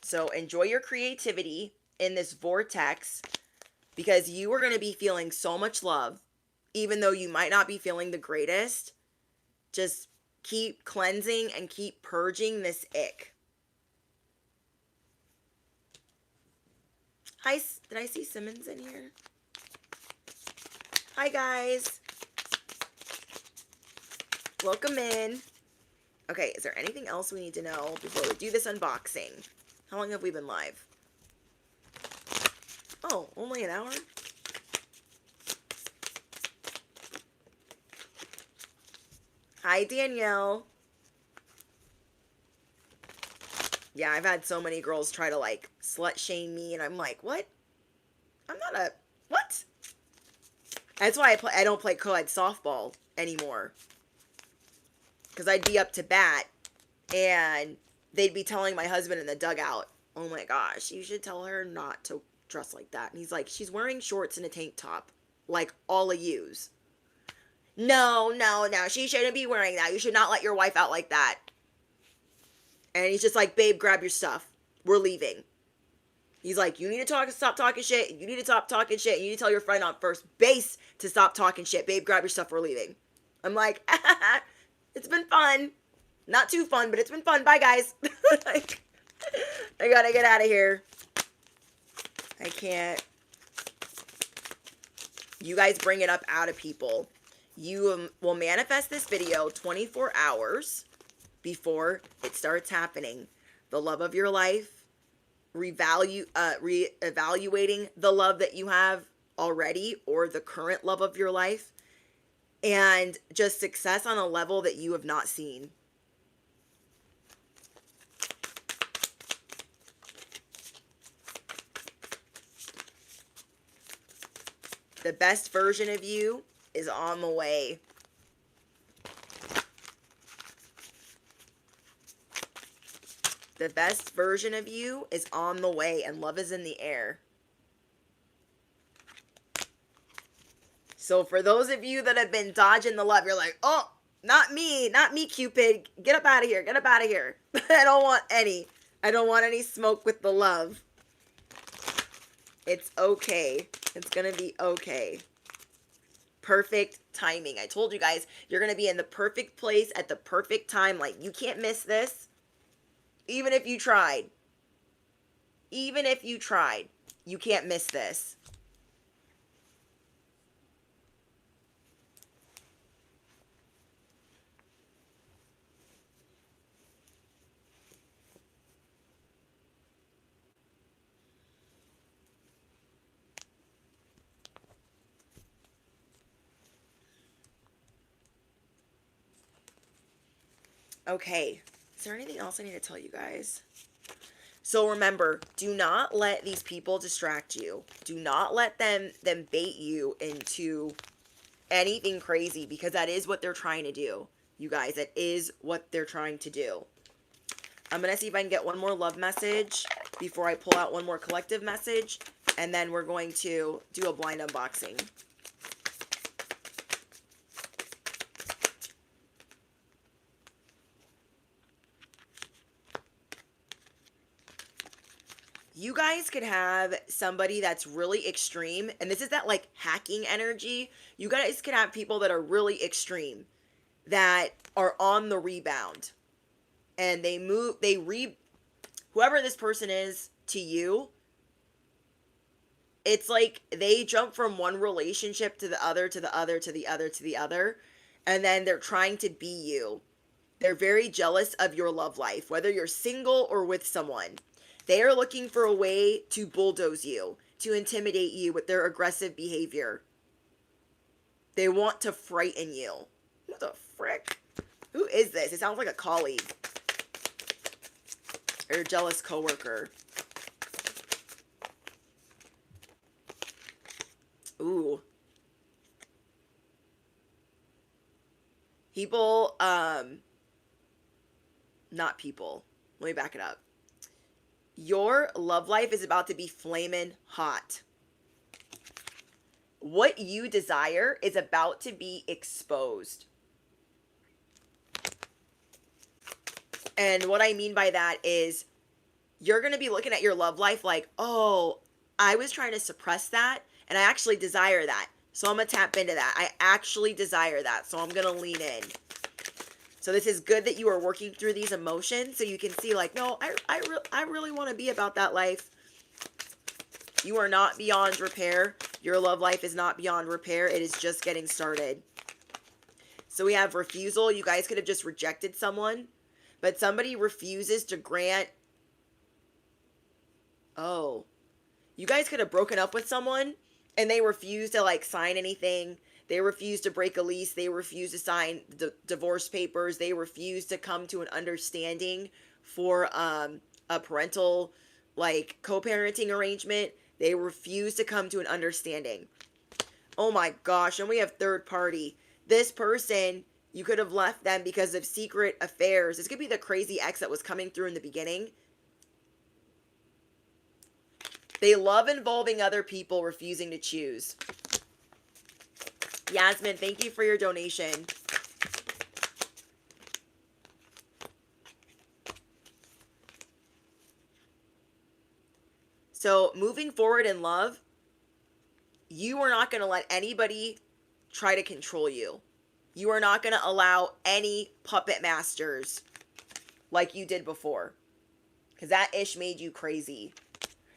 A: So enjoy your creativity in this vortex, because you are going to be feeling so much love, even though you might not be feeling the greatest. Just keep cleansing and keep purging this ick. Hi, did I see Simmons in here? Hi, guys. Welcome in. Okay, is there anything else we need to know before we do this unboxing? How long have we been live? Oh, only an hour? Hi, Danielle. Yeah, I've had so many girls try to, like, slut shame me, and I'm like, what? I'm not a... What? That's why I don't play co-ed softball anymore. Because I'd be up to bat, and they'd be telling my husband in the dugout, oh my gosh, you should tell her not to dress like that. And he's like, she's wearing shorts and a tank top, like all of yous. No, she shouldn't be wearing that. You should not let your wife out like that. And he's just like, babe, grab your stuff. We're leaving. He's like, you need to stop talking shit. You need to stop talking shit. You need to tell your friend on first base to stop talking shit. Babe, grab your stuff. We're leaving. I'm like, it's been fun. Not too fun, but it's been fun. Bye, guys. Like, I gotta get out of here. I can't. You guys bring it up out of people. You will manifest this video 24 hours before it starts happening. The love of your life, reevaluating the love that you have already or the current love of your life, and just success on a level that you have not seen. The best version of you is on the way. The best version of you is on the way, and love is in the air. So for those of you that have been dodging the love, you're like, oh, not me, Cupid. Get up out of here, get up out of here. I don't want any smoke with the love. It's okay. It's gonna be okay. Perfect timing. I told you guys, you're gonna be in the perfect place at the perfect time. Like, you can't miss this. Even if you tried. Even if you tried, you can't miss this. Okay, is there anything else I need to tell you guys? So remember, do not let these people distract you. Do not let them bait you into anything crazy, because that is what they're trying to do. You guys, that is what they're trying to do. I'm going to see if I can get one more love message before I pull out one more collective message, and then we're going to do a blind unboxing. You guys could have somebody that's really extreme, and this is that like hacking energy. You guys could have people that are really extreme, that are on the rebound, and whoever this person is to you, it's like they jump from one relationship to the other, to the other, to the other, to the other, and then they're trying to be you. They're very jealous of your love life, whether you're single or with someone. They are looking for a way to bulldoze you, to intimidate you with their aggressive behavior. They want to frighten you. What the frick? Who is this? It sounds like a colleague or a jealous coworker. Ooh. People, not people. Let me back it up. Your love life is about to be flaming hot. What you desire is about to be exposed. And what I mean by that is you're going to be looking at your love life like, oh, I was trying to suppress that, and I actually desire that. So I'm going to tap into that. I actually desire that. So I'm going to lean in. So this is good that you are working through these emotions so you can see like, no, I really want to be about that life. You are not beyond repair. Your love life is not beyond repair. It is just getting started. So we have refusal. You guys could have just rejected someone, but somebody refuses to grant. Oh, you guys could have broken up with someone and they refuse to like sign anything. They refuse to break a lease. They refuse to sign the divorce papers. They refuse to come to an understanding for a parental, like, co-parenting arrangement. They refuse to come to an understanding. Oh my gosh. And we have third party. This person, you could have left them because of secret affairs. This could be the crazy ex that was coming through in the beginning. They love involving other people, refusing to choose. Yasmin, thank you for your donation. So moving forward in love, you are not going to let anybody try to control you. You are not going to allow any puppet masters like you did before, because that ish made you crazy.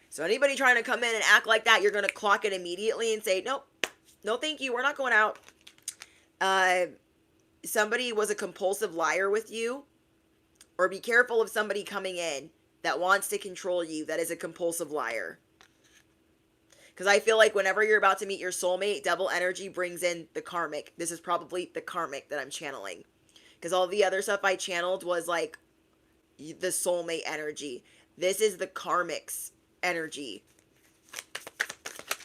A: So anybody trying to come in and act like that, you're going to clock it immediately and say, nope, no thank you, we're not going out. Somebody was a compulsive liar with you, or be careful of somebody coming in that wants to control you that is a compulsive liar. Because I feel like whenever you're about to meet your soulmate, double energy brings in the karmic. This is probably the karmic that I'm channeling. Because all the other stuff I channeled was like the soulmate energy. This is the karmic's energy.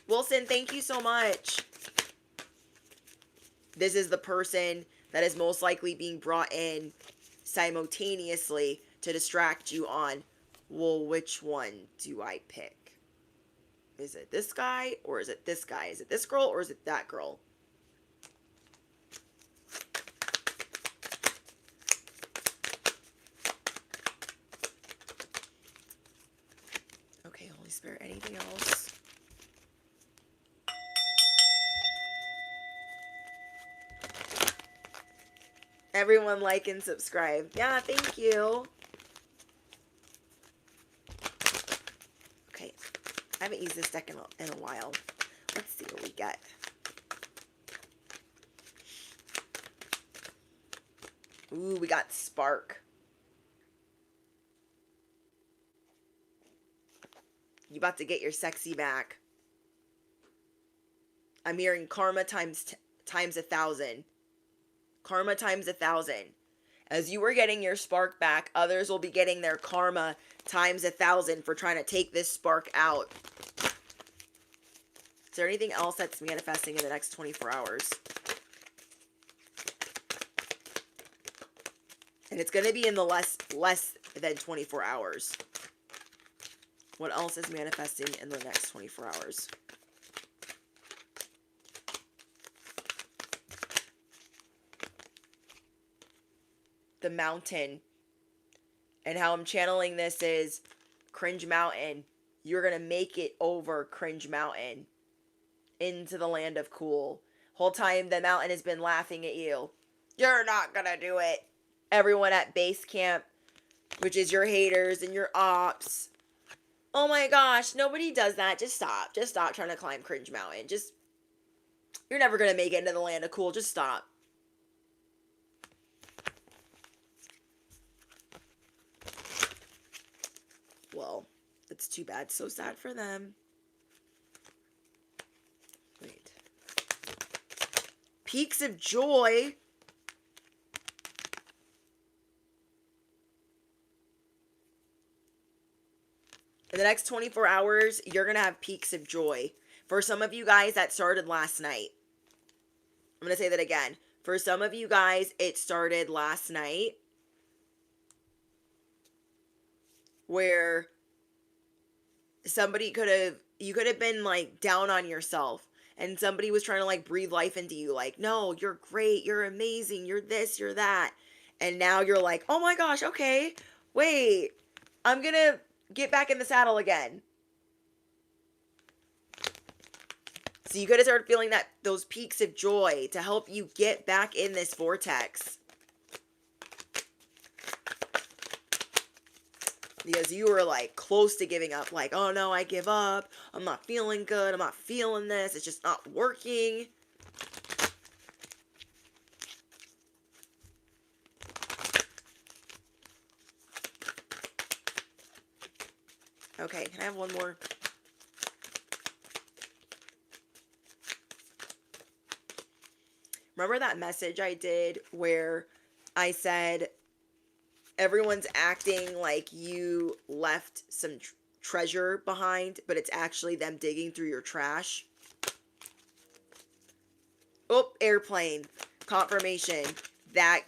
A: Wilson, thank you so much. This is the person that is most likely being brought in simultaneously to distract you on, well, which one do I pick? Is it this guy or is it this guy? Is it this girl or is it that girl? Okay, Holy Spirit, anything else? Everyone like and subscribe. Yeah, thank you. Okay, I haven't used this deck in a while. Let's see what we get. Ooh, we got Spark. You about to get your sexy back. I'm hearing karma times 1,000. Karma times 1,000. As you are getting your spark back, others will be getting their karma times 1,000 for trying to take this spark out. Is there anything else that's manifesting in the next 24 hours? And it's going to be in the less than 24 hours. What else is manifesting in the next 24 hours? The Mountain. And how I'm channeling this is Cringe Mountain. You're going to make it over Cringe Mountain into the land of cool. Whole time the mountain has been laughing at you. You're not going to do it. Everyone at base camp, which is your haters and your ops. Oh my gosh, nobody does that. Just stop. Just stop trying to climb Cringe Mountain. You're never going to make it into the land of cool. Just stop. Well, it's too bad. So sad for them. Wait. Peaks of joy. In the next 24 hours, you're going to have peaks of joy. For some of you guys, that started last night. I'm going to say that again. For some of you guys, it started last night. Where you could have been like down on yourself. And somebody was trying to like breathe life into you. Like, no, you're great. You're amazing. You're this, you're that. And now you're like, oh my gosh, okay. Wait, I'm going to get back in the saddle again. So you could have started feeling those peaks of joy to help you get back in this vortex. Because you were like close to giving up. Like, oh no, I give up. I'm not feeling good. I'm not feeling this. It's just not working. Okay, can I have one more? Remember that message I did where I said everyone's acting like you left some treasure behind, but it's actually them digging through your trash? Oh, airplane. Confirmation. That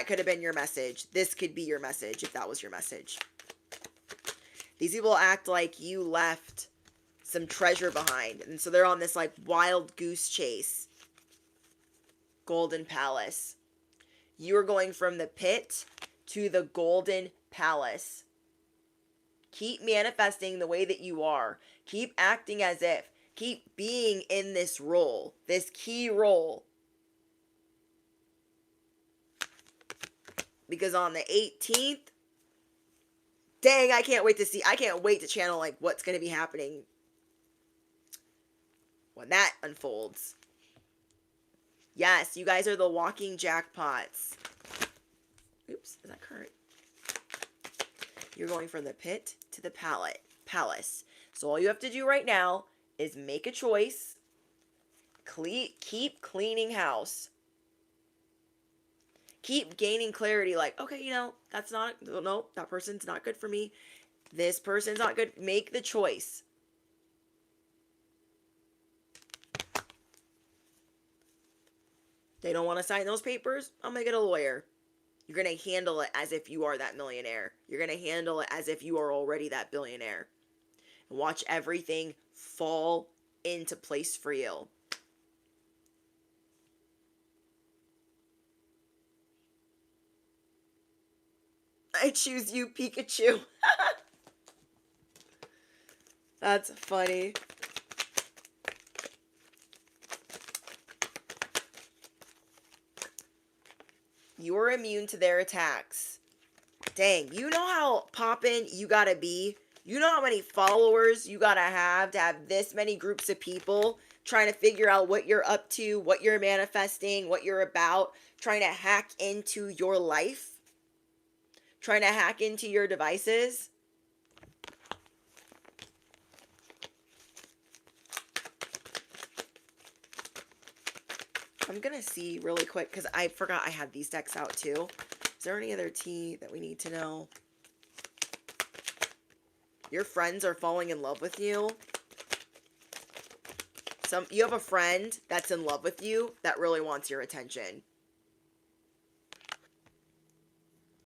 A: could have been your message. This could be your message if that was your message. These people act like you left some treasure behind. And so they're on this like wild goose chase. Golden Palace. You are going from the pit to the Golden Palace. Keep manifesting the way that you are. Keep acting as if. Keep being in this role. This key role. Because on the 18th, dang, I can't wait to channel like what's going to be happening when that unfolds. Yes, you guys are the walking jackpots. Oops, is that correct? You're going from the pit to the palace. So all you have to do right now is make a choice. Keep cleaning house. Keep gaining clarity. Like, okay, that person's not good for me. This person's not good. Make the choice. They don't want to sign those papers? I'm going to get a lawyer. You're going to handle it as if you are that millionaire. You're going to handle it as if you are already that billionaire. And watch everything fall into place for you. I choose you, Pikachu. That's funny. You are immune to their attacks. Dang, you know how poppin' you gotta be? You know how many followers you gotta have this many groups of people trying to figure out what you're up to, what you're manifesting, what you're about, trying to hack into your life, trying to hack into your devices? I'm gonna see really quick because I forgot I had these decks out too. Is there any other tea that we need to know? Your friends are falling in love with you. You have a friend that's in love with you that really wants your attention.